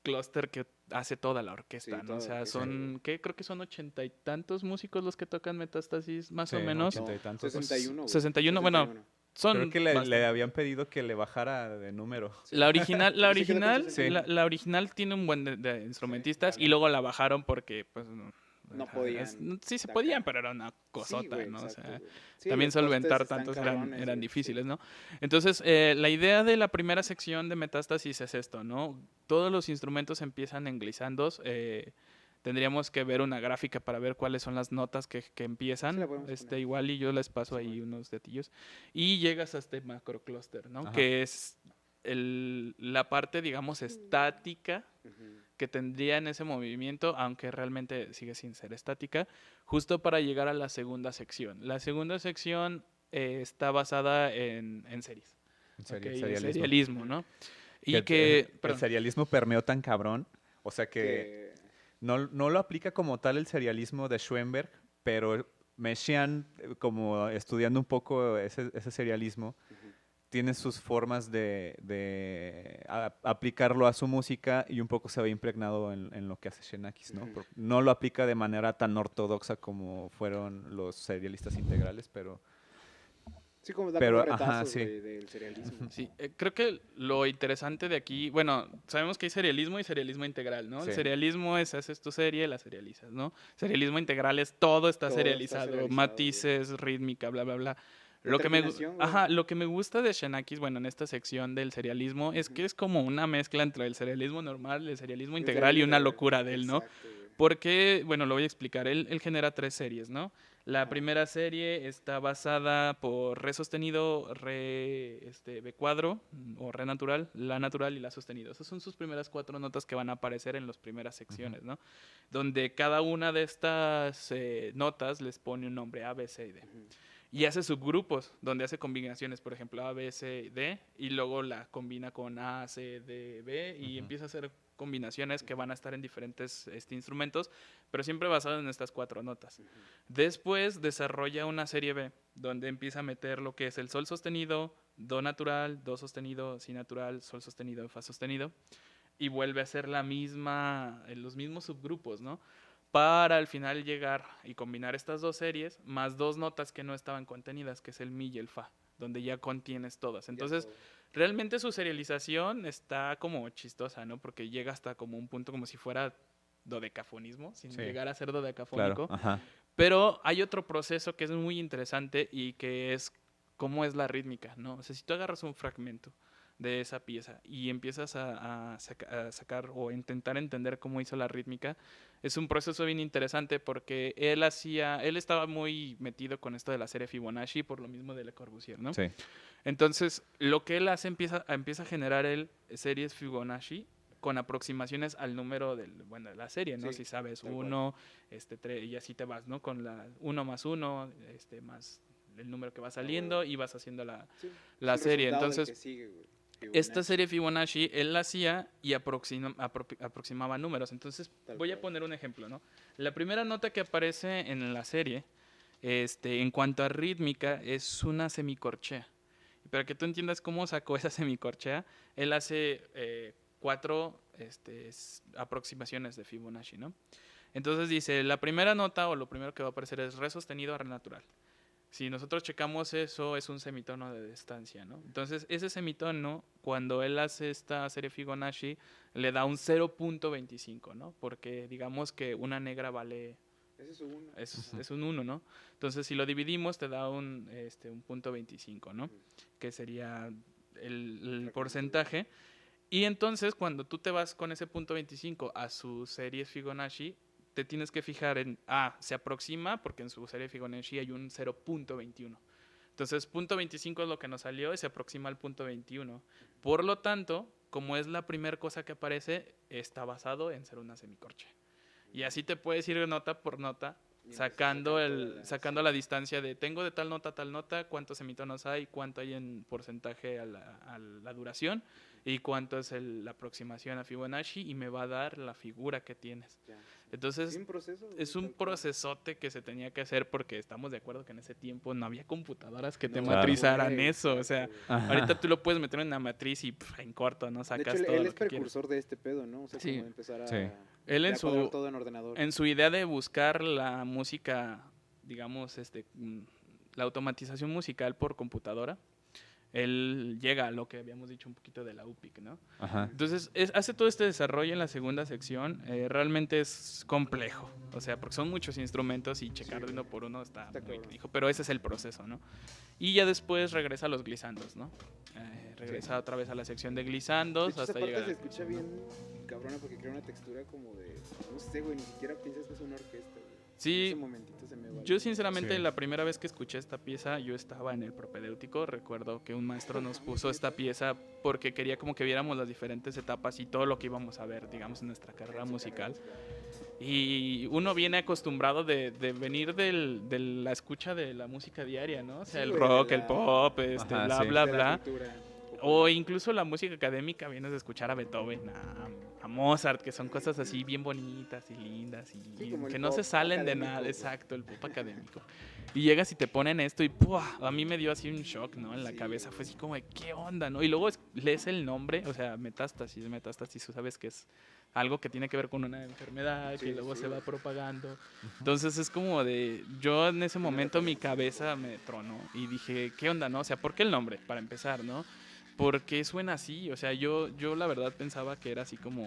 clúster que hace toda la orquesta, Sí, ¿no? toda O la sea, orquesta, son, ¿qué? Creo que son 80 y tantos músicos los que tocan Metástasis, más Sí, o menos. 80 y tantos. 61, güey. 61, bueno, Creo que le bastante. habían pedido que le bajara de número. La original, la Sí se quedó con original, 60. la original tiene un buen de instrumentistas Sí, y luego la bajaron porque pues no ajá, podían sí se sacar. podían, pero era una Sí, cosota, güey, ¿no? O exacto, sea, güey. Sí, también los costes solventar están tantos cabrones, eran güey, difíciles, sí. ¿no? Entonces, la idea de la primera sección de Metástasis es esto, ¿no? Todos los instrumentos empiezan en glissandos. Tendríamos que ver una gráfica para ver cuáles son las notas que Sí empiezan. la podemos poner. Igual y yo les paso Sí, ahí bueno. unos detalles. Y llegas a este macrocluster, ¿no? Ajá. Que es la parte, digamos, estática Ujú. que tendría en ese movimiento, aunque realmente sigue sin ser estática, justo para llegar a la segunda sección. La segunda sección está basada en series. En serio, Ok, el en serialismo. serialismo, ¿no? Que Y que, el perdón, serialismo permeó tan cabrón. O sea que Que no lo aplica como tal el serialismo de Schoenberg, pero Messiaen, como estudiando un poco ese serialismo, ujú. tiene sus formas de aplicarlo a su música y un poco se ve impregnado en lo que hace Xenakis, ¿no? Ujú. No lo aplica de manera tan ortodoxa como fueron los serialistas integrales, Sí, como da como ajá, retazos, sí. güey, del serialismo. sí, creo que lo interesante de aquí, bueno, sabemos que hay serialismo y serialismo integral, ¿no? El Sí. serialismo es haces tu serie, la serializas, ¿no? Serialismo integral es todo está Todo está serializado, serializado, matices, rítmica, bla, bla, bla. Lo que Determinación, güey. ajá, lo que me gusta de Xenakis, bueno, en esta sección del serialismo, es que Ujú. es como una mezcla entre el serialismo normal, el serialismo El integral y serialismo una integral. locura de él, ¿no? Exacto, güey. Porque, bueno, lo voy a explicar. Él genera 3 series, ¿no? La Ajá. primera serie está basada por re sostenido, B cuadro o re natural, la natural y la sostenido. Esas son sus primeras 4 notas que van a aparecer en las primeras secciones, ¿no? Donde cada una de estas notas les pone un nombre A, B, C y D. Ujú. Y hace subgrupos, donde hace combinaciones, por ejemplo, A, B, C, D, y luego la combina con A, C, D, B, y empieza a hacer combinaciones que van a estar en diferentes instrumentos, pero siempre basado en estas 4 notas. Después desarrolla una serie B, donde empieza a meter lo que es el sol sostenido, do natural, do sostenido, si natural, sol sostenido, fa sostenido, y vuelve a hacer la misma, los mismos subgrupos, ¿no? Para al final llegar y combinar estas 2 series, más 2 notas que no estaban contenidas, que es el mi y el fa, donde ya contienes todas. Ya Entonces, todo. realmente su serialización está como chistosa, ¿no? Porque llega hasta como un punto como si fuera dodecafonismo, sin Sí, llegar a ser claro. dodecafónico. Ajá. Pero hay otro proceso que es muy interesante y que es cómo es la rítmica, ¿no? O sea, si tú agarras un fragmento de esa pieza y empiezas a sacar o intentar entender cómo hizo la rítmica, es un proceso bien interesante porque él estaba muy metido con esto de la serie Fibonacci por lo mismo de Le Corbusier, ¿no? Sí. Entonces, lo que él hace empieza a generar él series Fibonacci con aproximaciones al número de la serie, ¿no? Sí, Si sabes tal cual. 1, 3, y así te vas, ¿no? Con la 1 más 1, más el número que va saliendo huevo. y vas haciendo la Sí, la es el serie. resultado del Entonces, que sigue, güey. esta Fibonacci, serie Fibonacci él la hacía y aproximaba números. Entonces, tal voy a cual. poner un ejemplo, ¿no? La primera nota que aparece en la serie, en cuanto a rítmica, es una semicorchea. Y para que tú entiendas cómo sacó esa semicorchea, él hace 4 aproximaciones de Fibonacci, ¿no? Entonces dice, la primera nota o lo primero que va a aparecer es re sostenido a re natural. Si nosotros checamos eso, es un semitono de distancia, ¿no? Entonces, ese semitono, cuando él hace esta serie Fibonacci, le da un 0.25, ¿no? Porque digamos que una negra vale, Ese es su uno. es un 1, ¿no? Entonces, si lo dividimos, te da un punto 25, ¿no? Que sería el porcentaje. Y entonces, cuando tú te vas con ese punto 25 a su serie Fibonacci, te tienes que fijar en, se aproxima, porque en su serie Fibonacci hay un 0.21. Entonces, punto 25 es lo que nos salió y se aproxima al punto 21. Por lo tanto, como es la primera cosa que aparece, está basado en ser una semicorchea. Y así te puedes ir nota por nota, Y sacando, empieza a sacar toda sacando la distancia de tengo de tal nota a tal nota, cuántos semitonos hay, cuánto hay en porcentaje a la duración y cuánto es la aproximación a Fibonacci y me va a dar la figura que tienes. Ya, sí. Entonces, Sí, un proceso, güey, es un tal cual. procesote que se tenía que hacer porque estamos de acuerdo que en ese tiempo no había computadoras que te No, matrizaran güey, eso. O exacto, sea, güey. ahorita tú lo puedes meter en una matriz y en corto, ¿no? De hecho, Sacas él, todo él lo es que quieres. precursor de este pedo, ¿no? O sea, Sí. como de empezar a Sí. Él en ya cuadrar su, todo en ordenador. en su idea de buscar la música, digamos, la automatización musical por computadora, él llega a lo que habíamos dicho un poquito de la UPIC, ¿no? Ajá. Entonces, hace todo este desarrollo en la segunda sección, realmente es complejo, o sea, porque son muchos instrumentos y checar de uno por uno está muy cabrón. canijo, pero ese es el proceso, ¿no? Y ya después regresa a los glisandos, ¿no? Regresa otra vez a la sección de De glisandos hecho, esa hasta parte llegar... se escucha bien cabrona porque crea una textura como de... No sé, güey, ni siquiera piensas que es una orquesta, güey. Sí, En ese momentito se me va. yo sinceramente Sí. la primera vez que escuché esta pieza yo estaba en el propedéutico, recuerdo que un maestro nos puso esta pieza porque quería como que viéramos las diferentes etapas y todo lo que íbamos a ver, digamos, en nuestra carrera musical. Y uno viene acostumbrado de venir de la escucha de la música diaria, ¿no? O sea, Sí, el güey, rock, de el la- pop, Ajá, bla, sí. bla, de la bla. cultura O popular. incluso la música académica vienes a escuchar a Beethoven, a Mozart, que son cosas así bien bonitas y lindas y, Sí, y como el que no se pop salen de académico, nada, güey. exacto, el pop académico. Y llegas y te ponen esto y ¡pua! A mí me dio así un shock, ¿no? En la Sí, cabeza, güey. fue así como de ¿qué onda, no? Y luego lees el nombre, o sea, metástasis, tú sabes que es algo que tiene que ver con una enfermedad Sí, que luego sí. se va propagando. Entonces es como de, yo en ese momento mi cabeza me tronó y dije, ¿qué onda, no? O sea, ¿por qué el nombre? Para empezar, ¿no? ¿Por qué suena así? O sea, yo la verdad pensaba que era así como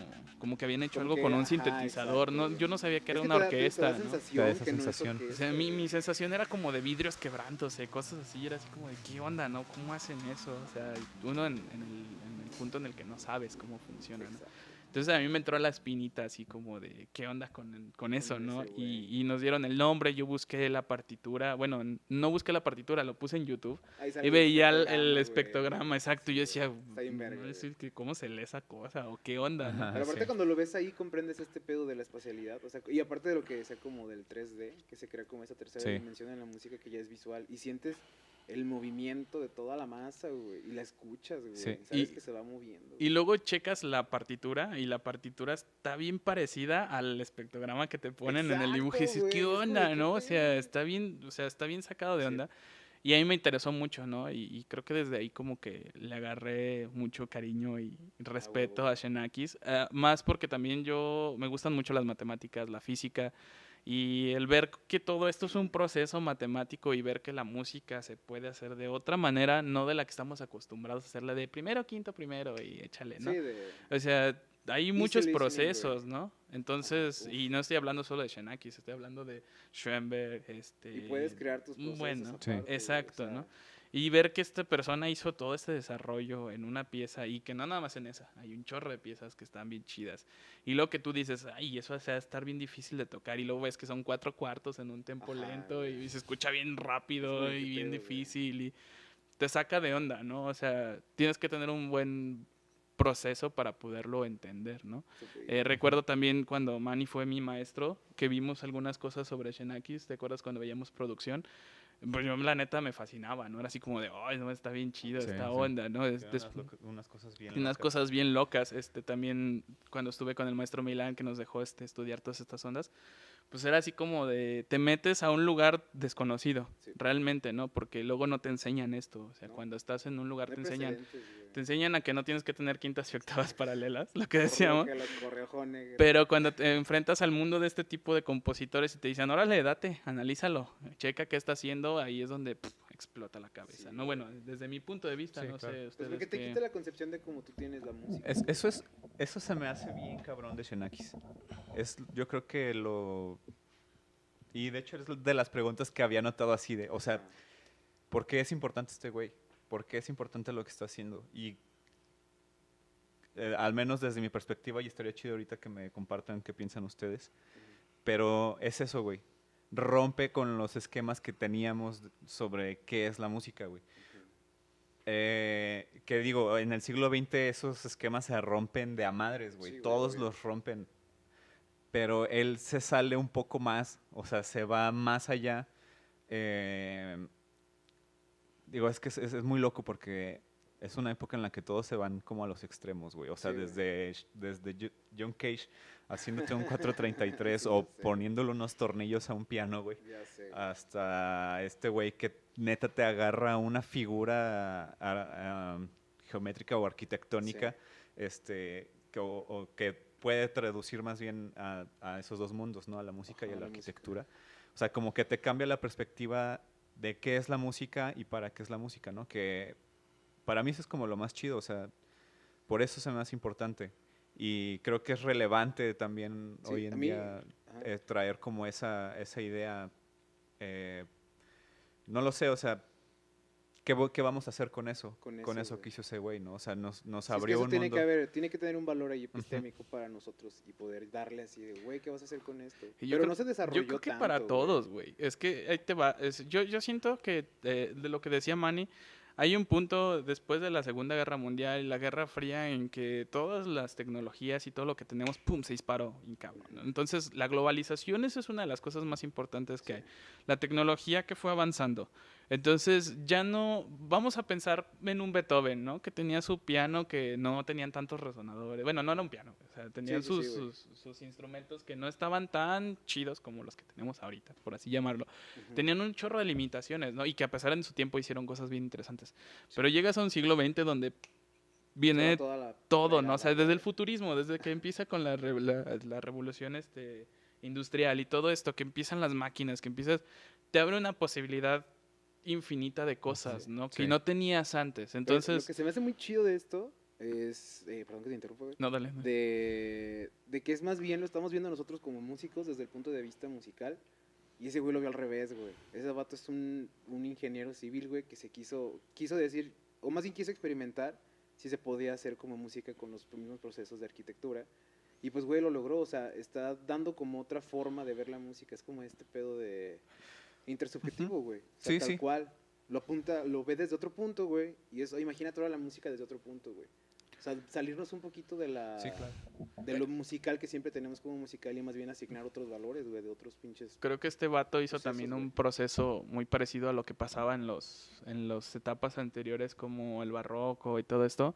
que habían hecho Como algo que, con un ajá, sintetizador. exacto, No, güey. yo no sabía que Es era que una te da orquesta, ¿no? sensación Te da esa que no es sensación. orquesta, O sea, mi güey. sensación era como de vidrios quebrándose, cosas así. Era así como de, ¿qué onda, no? ¿Cómo hacen eso? O sea, uno en el punto en el que no sabes cómo funciona, ¿no? Exacto. Entonces a mí me entró la espinita así como de, ¿qué onda con eso, Con no? ese güey. Y nos dieron el nombre, yo busqué la partitura. Bueno, no busqué la partitura, lo puse en YouTube. Ahí sale Y veía el güey. espectrograma, exacto. Y yo decía, Está bien verga, no güey. sé cómo se lee esa cosa o qué onda, ¿no? Ajá. Pero aparte sí. cuando lo ves ahí comprendes este pedo de la espacialidad, o sea, y aparte de lo que decía como del 3D, que se crea como esa tercera Sí. dimensión en la música que ya es visual, y sientes el movimiento de toda la masa, güey, y la escuchas, güey, Sí. sabes Y- que se va moviendo. Y güey. luego checas la partitura y la partitura está bien parecida al espectrograma que te ponen en el dibujo y Exacto, dices, ¿qué güey, es como de, onda, ¿qué no? O pedo, sea, güey? está bien sacado de Sí. onda. Y a mí me interesó mucho, ¿no? Y creo que desde ahí como que le agarré mucho cariño y respeto huevo. a Xenakis. Más porque también me gustan mucho las matemáticas, la física. Y el ver que todo esto es un proceso matemático y ver que la música se puede hacer de otra manera, no de la que estamos acostumbrados a hacerla de primero, quinto, primero y échale, ¿no? Sí, de... O sea, hay muchos listening, procesos, güey. ¿no? Entonces, Ajá, y no estoy hablando solo de Xenakis, estoy hablando de Schoenberg, Y puedes crear tus procesos bueno, aparte, güey, exacto, o sea, ¿no? Y ver que esta persona hizo todo este desarrollo en una pieza y que no nada más en esa, hay un chorro de piezas que están bien chidas. Y lo que tú dices, ay, eso va a estar bien difícil de tocar y luego ves que son 4/4 en un tempo Ajá, lento güey. y se escucha bien rápido como de, y ¿qué bien pedo, güey? difícil y te saca de onda, ¿no? O sea, tienes que tener un buen proceso para poderlo entender, ¿no? Súper Recuerdo también cuando Manny fue mi maestro, que vimos algunas cosas sobre Xenakis, ¿te acuerdas cuando veíamos producción? Pues yo la neta me fascinaba, ¿no? Era así como de, ay, no, está bien chido Sí, esta sí. onda, ¿no? Tiene unas cosas bien Unas locas. cosas bien locas. También cuando estuve con el maestro Milán que nos dejó estudiar todas estas ondas, pues era así como de, te metes a un lugar desconocido, Sí. realmente, ¿no? Porque luego no te enseñan esto. O sea, No. cuando estás en un lugar No hay te enseñan precedentes, güey. te enseñan a que no tienes que tener quintas y octavas paralelas, lo que Por lo decíamos. que los correojones, güey. Pero cuando te enfrentas al mundo de este tipo de compositores y te dicen, órale, date, analízalo, checa qué está haciendo, ahí es donde explota la cabeza, Sí, ¿no? güey. Bueno, desde mi punto de vista, Sí, no claro. sé Pues ustedes porque te qué... quita la concepción de cómo tú tienes la música. Eso se me hace bien cabrón de Xenakis. Yo creo que lo... Y de hecho es de las preguntas que había notado así de, o sea, Ajá. ¿por qué es importante este güey? ¿Por qué es importante lo que está haciendo? Y al menos desde mi perspectiva, y estaría chido ahorita que me compartan qué piensan ustedes, pero es eso, güey. Rompe con los esquemas que teníamos sobre qué es la música, güey. Que digo, en el siglo XX esos esquemas se rompen de a madres, güey. Sí, güey, Todos obvio. los rompen. Pero él se sale un poco más, o sea, se va más allá. Digo, es que es muy loco porque es una época en la que todos se van como a los extremos, güey. O sea, Sí, güey. desde John Cage haciéndote un 433 Sí, o ya sé. poniéndole unos tornillos a un piano, güey. Ya sé. Hasta este güey que neta te agarra una figura geométrica o arquitectónica, o que puede traducir más bien a esos dos mundos, ¿no? A la música y a Ajá, la la música. arquitectura. O sea, como que te cambia la perspectiva de qué es la música y para qué es la música, ¿no? Que para mí eso es como lo más chido, o sea, por eso es más importante. Y creo que es relevante también Sí, hoy a en mí, día ajá, traer como esa idea. eh, no lo sé, o sea, ¿qué vamos a hacer con eso? con Con eso, eso güey. que hizo ese güey, ¿no? O sea, nos Sí, es que abrió eso un mundo. tiene que tener un valor ahí Ujú. epistémico para nosotros y poder darle así de, güey, ¿qué vas a hacer con esto? Y Pero no se yo creo desarrolló que para tanto, güey. todos, güey. Es que ahí te va. Yo siento que de lo que decía Manny, hay un punto después de la Segunda Guerra Mundial y la Guerra Fría en que todas las tecnologías y todo lo que tenemos, pum, se disparó, y cabrón, ¿no? Entonces, la globalización, eso es una de las cosas más importantes que Sí, hay. La tecnología que fue avanzando. Entonces, ya no, vamos a pensar en un Beethoven, ¿no? Que tenía su piano que no tenían tantos resonadores. Bueno, no era un piano, o sea, tenían sí, sí, sí, güey. sus instrumentos que no estaban tan chidos como los que tenemos ahorita, por así llamarlo. Ujú. Tenían un chorro de limitaciones, ¿no? Y que a pesar de su tiempo hicieron cosas bien interesantes. Sí. Pero llegas a un siglo XX donde Se va viene toda la todo, ¿no? O fregada, sea, desde el güey. futurismo, desde que empieza con la revolución industrial y todo esto, que empiezan las máquinas, que empiezas, te abre una posibilidad infinita de cosas, Sí. ¿no? Que Sí. no tenías antes. Pero lo Entonces, que se me hace muy chido de esto es, perdón que te interrumpa, güey, no, dale. No. de que es más bien lo estamos viendo nosotros como músicos desde el punto de vista musical. Y ese güey lo vio al revés, güey. Ese vato es un ingeniero civil, güey, que se quiso decir, o más bien quiso experimentar si se podía hacer como música con los mismos procesos de arquitectura. Y pues, güey, lo logró, o sea, está dando como otra forma de ver la música. Es como este pedo de intersubjetivo, güey. O sea, Sí, tal sí. cual. Lo apunta, lo ve desde otro punto, güey. Y eso, imagina toda la música desde otro punto, güey. O sea, salirnos un poquito de Sí, claro. de lo musical que siempre tenemos como musical y más bien asignar otros valores, güey, de otros pinches. Creo que este vato hizo Procesos, también güey. un proceso muy parecido a lo que pasaba en los etapas anteriores como el barroco y todo esto,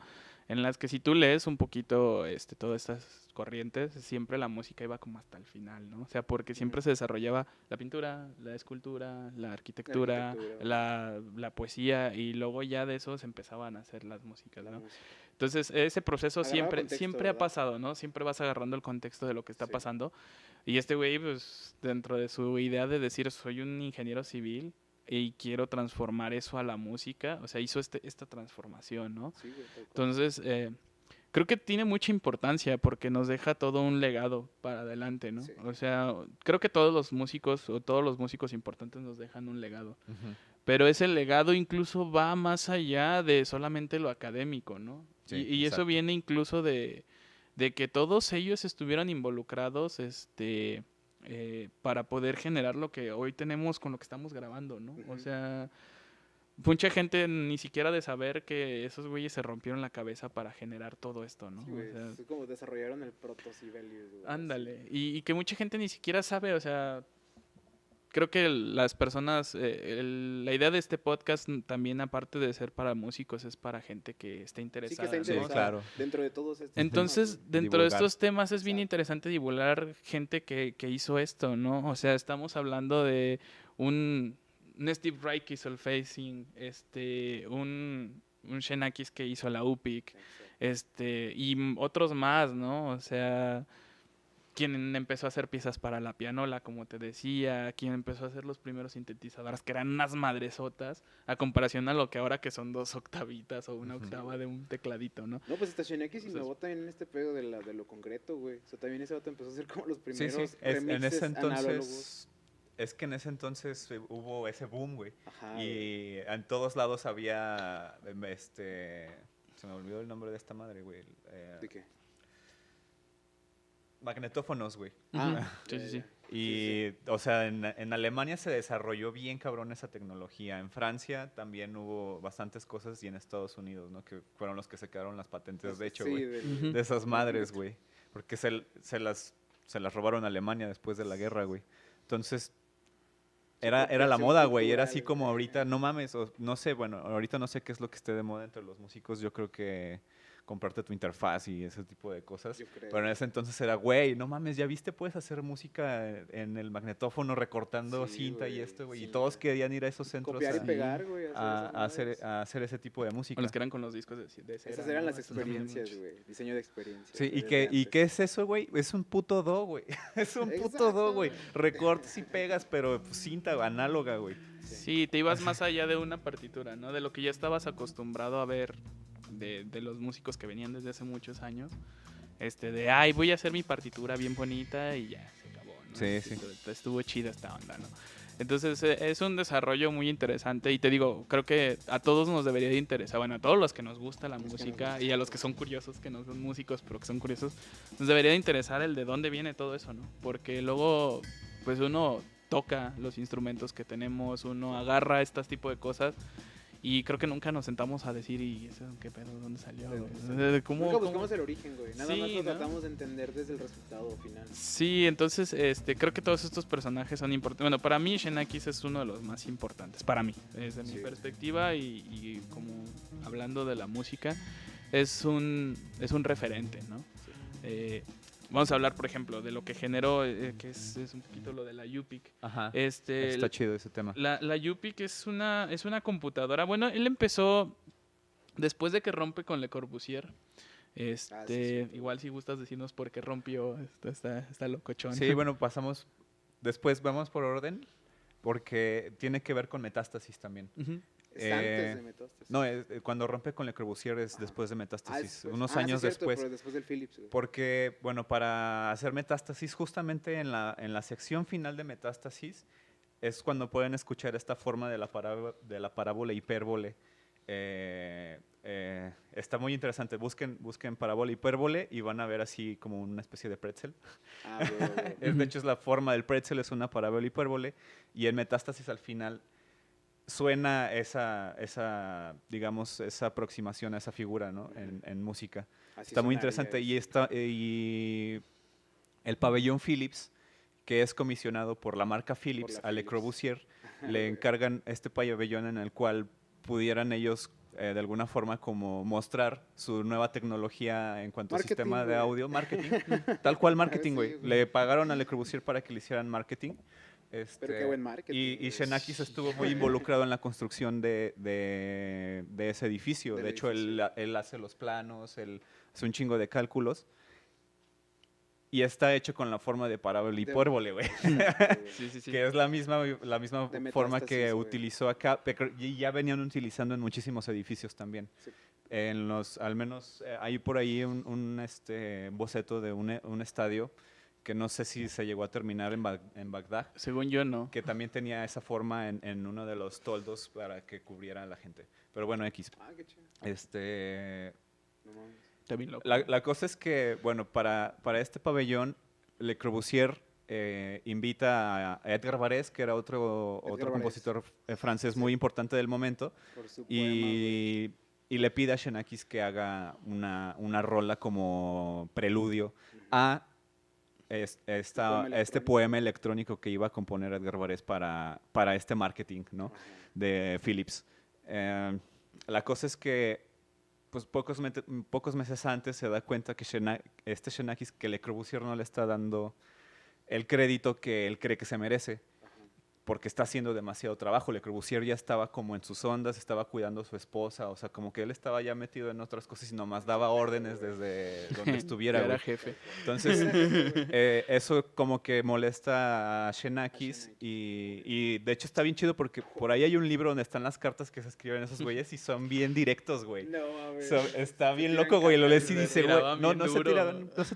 en las que si tú lees un poquito todas estas corrientes, siempre la música iba como hasta el final, ¿no? O sea, porque siempre Ujú. se desarrollaba la pintura, la escultura, la La arquitectura, arquitectura, güey, la poesía y luego ya de eso se empezaban a hacer las músicas, la ¿no? música. Entonces, ese proceso Agarraba contexto, siempre ha ¿verdad? pasado, ¿no? Siempre vas agarrando el contexto de lo que está Sí. pasando. Y este güey, pues, dentro de su idea de decir, soy un ingeniero civil y quiero transformar eso a la música, o sea, hizo esta transformación, ¿no? Sí, güey, tal cual. Entonces, creo que tiene mucha importancia porque nos deja todo un legado para adelante, ¿no? Sí. O sea, creo que todos los músicos o todos los músicos importantes nos dejan un legado. Ujú. Pero ese legado incluso va más allá de solamente lo académico, ¿no? Sí, Y eso exacto. viene incluso de que todos ellos estuvieran involucrados para poder generar lo que hoy tenemos con lo que estamos grabando, ¿no? O Ujú. sea, mucha gente ni siquiera de saber que esos güeyes se rompieron la cabeza para generar todo esto, ¿no? Sí, O güey, sea, es como desarrollaron el Proto Sibelius, güey. ándale. Y que mucha gente ni siquiera sabe, o sea, creo que las personas, la idea de este podcast también, aparte de ser para músicos, es para gente que esté Sí, que está interesada, ¿no? Sí, interesada claro. dentro de todos estos Entonces, temas, dentro de Divulgar. estos temas es bien Exacto. interesante divulgar gente que hizo esto, ¿no? O sea, estamos hablando de un Steve Reich que hizo el facing, un Xenakis que hizo la UPIC, güey. Exacto. y otros más, ¿no? O sea, quien empezó a hacer piezas para la pianola, como te decía, quien empezó a hacer los primeros sintetizadores, que eran unas madresotas, a comparación a lo que ahora que son 2 octavitas o una Ujú. octava de un tecladito, ¿no? No, pues hasta Shenekis Entonces- innovó también en este pedo de lo concreto, güey. O sea, también ese vato empezó a hacer como los Sí, primeros sí. En remixes ese análogos. entonces, es que en ese entonces hubo ese boom, güey. Ajá, güey. Y en todos lados había, se me olvidó el nombre de esta madre, güey. ¿De qué? Magnetófonos, güey. Ah, Sí, ya, sí, ya, sí. ya. Y, o sea, en Alemania se desarrolló bien cabrón esa tecnología. En Francia también hubo bastantes cosas y en Estados Unidos, ¿no? Que fueron los que se quedaron las patentes, de hecho, Sí, güey. Ujú. De esas madres, güey. Porque se las robaron a Alemania después de la guerra, güey. Entonces, era la apropiación moda, güey. Era así cultural, como güey. ahorita, no mames, no sé, bueno, ahorita no sé qué es lo que esté de moda entre los músicos. Yo creo que comprarte tu interfaz y ese tipo de cosas. Yo creo. Pero en ese entonces era, güey, no mames, ¿ya viste? Puedes hacer música en el magnetófono recortando Sí, cinta y güey, esto, güey. Y sí. todos querían ir a esos centros Copiar y Sí. pegar, güey. a hacer ese tipo de música. O los que eran con los discos de cera, Esas eran ¿no? las Esos también experiencias, muchos. güey. Diseño de experiencias. Sí, güey, ¿y desde qué antes. es eso, güey? Es un puto do, güey. Es un puto do, güey. Exacto. Recortes y pegas, pero pues, cinta análoga, güey. Sí, te ibas más allá de una partitura, ¿no? De lo que ya estabas acostumbrado a ver de los músicos que venían desde hace muchos años. Ay, voy a hacer mi partitura bien bonita y ya, se acabó, ¿no? Sí, sí. Estuvo chida esta onda, ¿no? Entonces es un desarrollo muy interesante y te digo, creo que a todos nos debería de interesar, bueno, a todos los que nos gusta la Los que nos música gusta. y a los que son curiosos, que no son músicos, pero que son curiosos, nos debería de interesar el de dónde viene todo eso, ¿no? Porque luego, pues uno toca los instrumentos que tenemos, uno agarra este tipo de cosas y creo que nunca nos sentamos a decir, ¿y eso qué pedo? ¿Dónde salió? ¿De dónde güey? salió? ¿Cómo- Nunca cómo- buscamos el origen, güey. Nada Sí, más lo ¿no? tratamos de entender desde el resultado final. Sí, entonces creo que todos estos personajes son importantes. Bueno, para mí Xenakis es uno de los más importantes, para mí, desde mi Sí. perspectiva y como hablando de la música, es un referente, ¿no? Vamos a hablar, por ejemplo, de lo que generó, que es un poquito lo de la UPIC. Ajá. Este, Está chido ese tema. la UPIC es una computadora. Bueno, él empezó después de que rompe con Le Corbusier. sí. Igual si gustas decirnos por qué rompió, está locochón. Sí, bueno, pasamos. Después vamos por orden, porque tiene que ver con Metástasis también. Ujú. Es antes de Metástasis. No, cuando rompe con Le Corbusier es Ajá. después de Metástasis, después. unos Sí, años cierto, después. pero después del Philips, güey. Porque, bueno, para hacer Metástasis, justamente en la sección final de Metástasis, es cuando pueden escuchar esta forma de la parábola hipérbole. Está muy interesante. Busquen parábola hipérbole y van a ver así como una especie de pretzel. Ah, güey, güey. De hecho, es la forma del pretzel, es una parábola hipérbole. Y en Metástasis al final suena digamos, esa aproximación a esa figura, ¿no? En música. Así Está muy sonaría interesante. eso. Y el pabellón Philips, que es comisionado por la marca Philips la a Le Philips. Corbusier, le encargan este pabellón en el cual pudieran ellos de alguna forma como mostrar su nueva tecnología en cuanto a Marketing, sistema de güey. audio, marketing, tal cual marketing, Sí, güey. güey. Le pagaron a Le Corbusier para que le hicieran marketing. Pero qué buen marketing. Y güey. Xenakis estuvo muy involucrado en la construcción de ese edificio. Del De hecho, él hace los planos, él hace un chingo de cálculos. Y está hecho con la forma de parábola hipérbole, güey. Sí, sí, sí. Que es la misma De forma que Metástasis, güey. utilizó acá. Y ya venían utilizando en muchísimos edificios también. Sí. Al menos hay por ahí un boceto de un estadio que no sé si se llegó a terminar en Bagdad, Según yo, no. que también tenía esa forma en uno de los toldos para que cubriera a la gente. Pero bueno, X. Ah, qué chido. No mames. Está bien loco. La cosa es que, bueno, para este pabellón, Le Corbusier invita a Edgar Varèse, que era otro Varèse. compositor francés Sí. muy importante del momento, Por su poema, güey. y le pide a Xenakis que haga una rola como preludio a este poema electrónico que iba a componer Edgar Varèse para este marketing, ¿no? Ajá. De Philips. La cosa es que pues pocos meses antes se da cuenta que Xenakis, que Le Corbusier no le está dando el crédito que él cree que se merece, Ajá. porque está haciendo demasiado trabajo. Le Corbusier ya estaba como en sus ondas, estaba cuidando a su esposa, o sea, como que él estaba ya metido en otras cosas y nomás daba órdenes desde donde estuviera. Ya era güey. jefe. Entonces, eso como que molesta a Xenakis y de hecho está bien chido porque por ahí hay un libro donde están las cartas que se escriben esos güeyes y son bien directos, güey. No, mames. Está Se bien tiran loco, güey. Lo lees y cacas, dice, se güey, tiraban bien no se duro.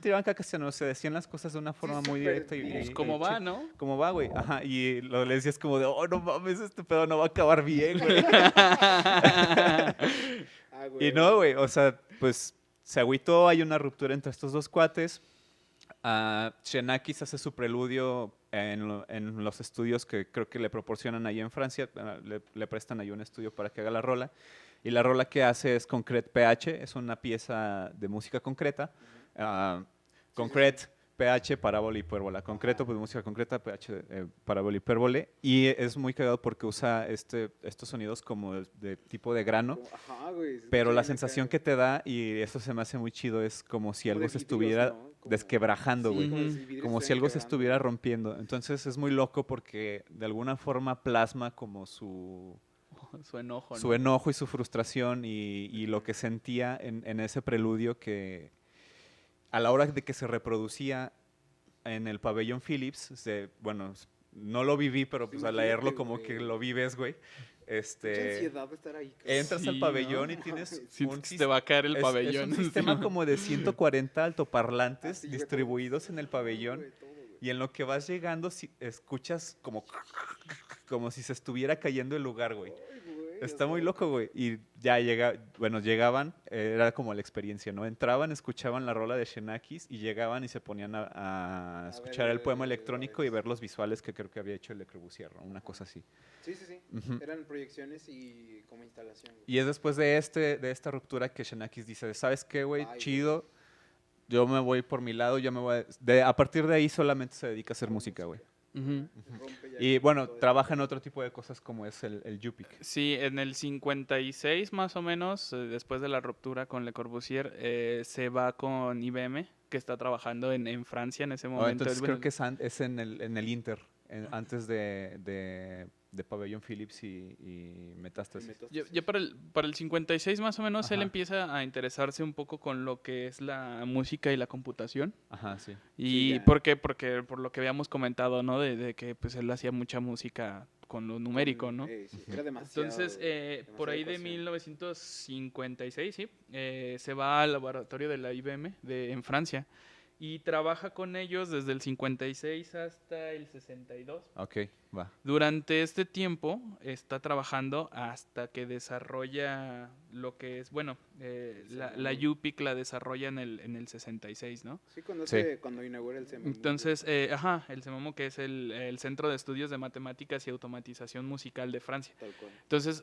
tiraban cacas, sino se decían las cosas de una forma muy súper directa y bien. Pues como va, ¿no? como va, güey. Ajá, y lo lees y es como de, oh, no mames, este pedo no va a acabar bien, güey. Ah, güey. Y no, güey, o sea, pues se agüitó, hay una ruptura entre estos dos cuates. Xenakis hace su preludio en los estudios que creo que le proporcionan ahí en Francia. Le prestan ahí un estudio para que haga la rola. Y la rola que hace es Concrete PH, es una pieza de música concreta. Concrete PH, parábola, hipérbola. Concreto, pues música concreta, PH, parábola, hipérbole. Y es muy cagado porque usa estos sonidos como de tipo de grano. Ajá, güey. Se Pero escucha la bien sensación acá, que te da, y eso se me hace muy chido, es como si como algo de se vidrios, estuviera ¿no? Como- desquebrajando, Sí, güey. como Ujú. si vidrios Como si estuvieran algo se quebrando, estuviera güey. rompiendo. Entonces es muy loco porque de alguna forma plasma como su enojo, su ¿no? enojo y su frustración y lo que sentía en ese preludio que a la hora de que se reproducía en el pabellón Philips, bueno, no lo viví, pero pues al Imagínate, leerlo como que güey. lo vives, güey. Mucha ansiedad de estar ahí, cabrón. Entras al Sí, pabellón ¿no? y tienes Sientes un que se te va a caer el pabellón es un sistema encima. como de 140 altoparlantes Así, güey, distribuidos en el todo, pabellón. güey, todo, güey. Y en lo que vas llegando, escuchas como si se estuviera cayendo el lugar, güey. Ay, güey, o Está muy sea, loco, güey. Y ya llegaban, era como la experiencia, ¿no? Entraban, escuchaban la rola de Xenakis y llegaban y se ponían a escuchar el poema electrónico y ver los visuales que creo que había hecho Le Corbusier, ¿no? Una cosa así. Sí, sí, sí. Ujú. Eran proyecciones y como instalación. güey. Y es después de esta ruptura que Xenakis dice, ¿sabes qué, güey? Bye, Chido, yo me voy por mi lado, yo me voy a partir de ahí solamente se dedica a hacer música, güey. Ujú. Rompe ya Y con bueno, todo trabaja en otro tipo de cosas como es el Yupik. Sí, en el 56 más o menos, después de la ruptura con Le Corbusier, se va con IBM, que está trabajando en Francia en ese momento. Entonces Bueno, creo que es en el Inter, antes de Pabellón Philips y Metástasis. ya para el 56 más o menos él Ajá. empieza a interesarse un poco con lo que es la música y la computación. Ajá, sí. ¿Y ya. por qué? Porque por lo que habíamos comentado, ¿no? De que pues él hacía mucha música con lo numérico, ¿no? Sí, era demasiado. Entonces, por demasiada ahí de ecuación. 1956, sí, se va al laboratorio de la IBM en Francia y trabaja con ellos desde el 56 hasta el 62. Ok, va. Durante este tiempo está trabajando hasta que desarrolla lo que es, bueno, la UPIC la desarrolla en el 66, ¿no? Sí, cuando, Sí. cuando inaugura el CEMAMU. Entonces, el CEMAMU, que es el Centro de Estudios de Matemáticas y Automatización Musical de Francia. Tal cual. Entonces,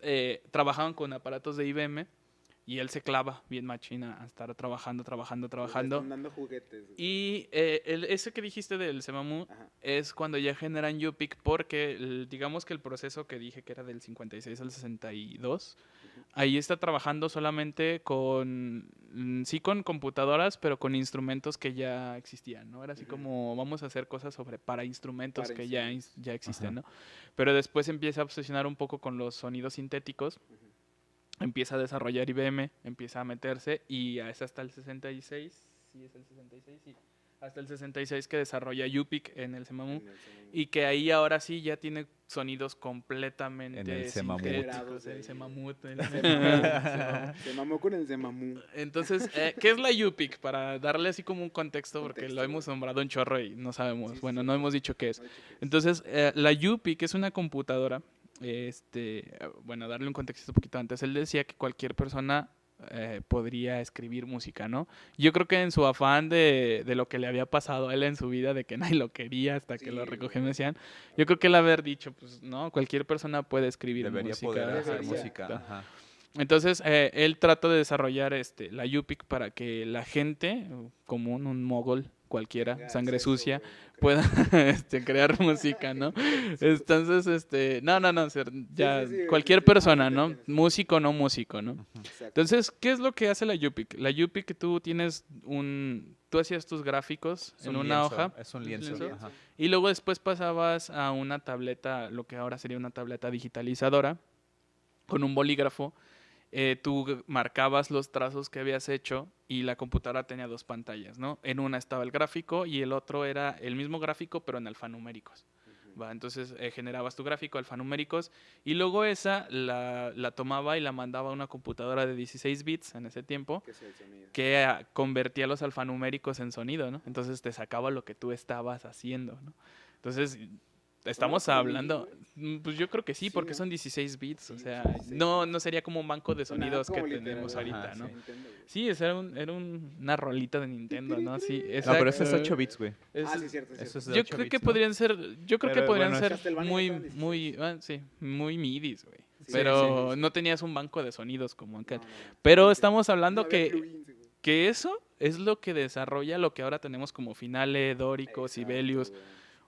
trabajaban con aparatos de IBM y él se clava bien machina a estar trabajando. Están dando juguetes. güey. Y ese que dijiste del CEMAMU Ajá. es cuando ya generan UPIC porque digamos que el proceso que dije que era del 56 al 62, ahí está trabajando solamente sí con computadoras, pero con instrumentos que ya existían, ¿no? Era así como vamos a hacer cosas para instrumentos Para que instrumentos. ya existen, Ajá. ¿no? Pero después empieza a obsesionar un poco con los sonidos sintéticos. Empieza a desarrollar IBM, empieza a meterse y es hasta el 66, sí es el 66, sí, hasta el 66 que desarrolla UPIC en el CEMAMU En el CEMAMU. y que ahí ahora sí ya tiene sonidos completamente En el CEMAMUT. sintéticos, Generados el de- CEMAMUT, Se mamó con el CEMAMU. Entonces, ¿qué es la UPIC? Para darle así como un contexto, porque Contexto, lo hemos güey. nombrado un chorro y no sabemos, Sí, sí, bueno, sí. no hemos dicho qué es. No he dicho que es. Entonces, la UPIC es una computadora, bueno, darle un contexto un poquito antes. Él decía que cualquier persona podría escribir música, ¿no? Yo creo que en su afán de lo que le había pasado a él en su vida, de que nadie lo quería hasta que Sí, lo güey. recogió, me decían, yo creo que él haber dicho, pues, no, cualquier persona puede escribir Debería música. poder hacer Debería. música. exacto. Ajá. Entonces, él trata de desarrollar la UPIC para que la gente común, un mogol cualquiera, Tenga sangre acceso, sucia, güey, no pueda crear música, ¿no? Entonces, no, ya sí, sí, cualquier sí, persona, sí, te ¿no? entiendo, sí. Músico o no músico, ¿no? Exacto. Entonces, ¿qué es lo que hace la UPIC? La UPIC tú hacías tus gráficos Es en un una lienzo, hoja es un lienzo. lienzo. Ajá. y luego después pasabas a una tableta, lo que ahora sería una tableta digitalizadora, con un bolígrafo. Tú marcabas los trazos que habías hecho y la computadora tenía dos pantallas, ¿no? En una estaba el gráfico y el otro era el mismo gráfico pero en alfanuméricos. ¿Va? Entonces generabas tu gráfico alfanuméricos y luego esa la tomaba y la mandaba a una computadora de 16 bits en ese tiempo ¿Qué es el sonido? que convertía los alfanuméricos en sonido, ¿no? Entonces te sacaba lo que tú estabas haciendo, ¿no? Entonces estamos ¿Con hablando, MIDI, pues yo creo que sí, Sí, porque ¿no? son 16 bits, o Sí, sea, 16 no sería como un banco de Sonaba sonidos que como literal, tenemos ajá, ahorita, ¿no? sí. Nintendo, güey. Sí, era una rolita de Nintendo, ¿no? Sí, No, pero ese es exacto. 8 bits, güey. Es- Ah, sí, cierto, sí, Eso cierto. es de yo 8 creo bits, que ¿no? podrían ser, Pero, bueno, es- Castlevania muy, estaban 16. muy midis, güey. Sí, Pero sí, sí. no tenías un banco de sonidos como acá. No, no, no. Pero No, estamos no hablando había que plugins, güey. que eso es lo que desarrolla lo que ahora tenemos como Finale, Dórico, Exacto, Sibelius. güey.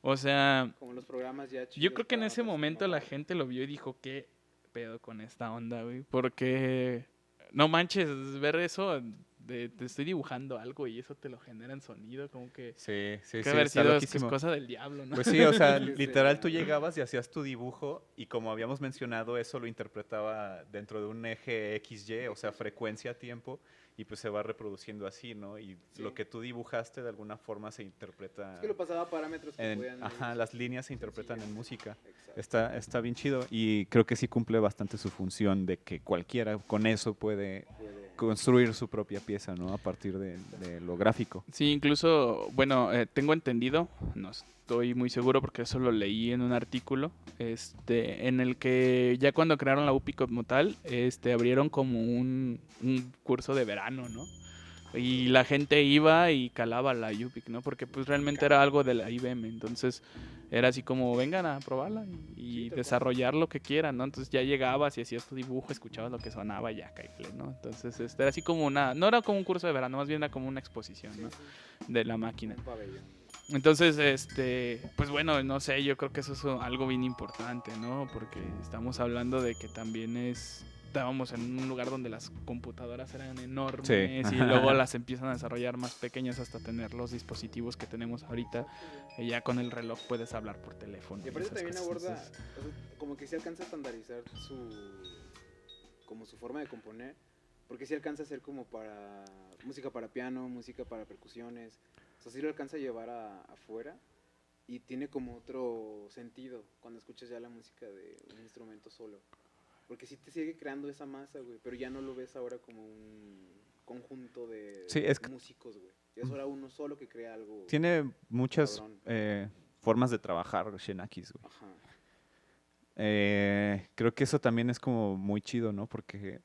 O sea, Como los programas ya yo chidos creo que en para ese otras momento la mamás. gente lo vio y dijo, ¿qué pedo con esta onda, güey? Porque no manches, ver eso, te estoy dibujando algo y eso te lo genera en sonido, como que Sí, sí, que sí, haber está sido loquísimo. cosa del diablo, ¿no? Pues sí, o sea, Sí, literal sí. tú llegabas y hacías tu dibujo y como habíamos mencionado, eso lo interpretaba dentro de un eje XY, o sea, frecuencia, tiempo, y pues se va reproduciendo así, ¿no? Y Sí. lo que tú dibujaste de alguna forma se interpreta Es que lo pasaba a parámetros que podían... ajá, ellos las líneas se interpretan en música. Exacto. Está bien chido y creo que sí cumple bastante su función de que cualquiera con eso puede construir su propia pieza, ¿no? A partir de lo gráfico. Sí, incluso, bueno, tengo entendido, no estoy muy seguro porque eso lo leí en un artículo, en el que ya cuando crearon la UPI como tal, abrieron como un curso de verano, ¿no? Y la gente iba y calaba la UPIC, ¿no? Porque pues realmente era algo de la IBM, entonces era así como vengan a probarla y Sí, tal desarrollar lo que quieran, ¿no? Entonces ya llegabas y hacías tu dibujo, escuchabas lo que sonaba y ya caífle, ¿no? Entonces era así como no era como un curso de verano, más bien era como una exposición, Sí, ¿no? sí. De la máquina. Un pabellón. Entonces, pues bueno, no sé, yo creo que eso es algo bien importante, ¿no? Porque estamos hablando de que también estábamos en un lugar donde las computadoras eran enormes Sí. y luego las empiezan a desarrollar más pequeñas hasta tener los dispositivos que tenemos ahorita. Y ya con el reloj puedes hablar por teléfono. Y aparte esas también cosas. aborda, Entonces, o sea, como que se alcanza a estandarizar como su forma de componer, porque sí alcanza a ser como para música para piano, música para percusiones, o sea, sí lo alcanza a llevar afuera y tiene como otro sentido cuando escuchas ya la música de un instrumento solo, porque sí te sigue creando esa masa, güey, pero ya no lo ves ahora como un conjunto de Sí, es que- músicos, güey, ya es ahora uno solo que crea algo. Tiene muchas Cabrón. formas de trabajar Xenakis, güey. Ajá. Creo que eso también es como muy chido, ¿no? Porque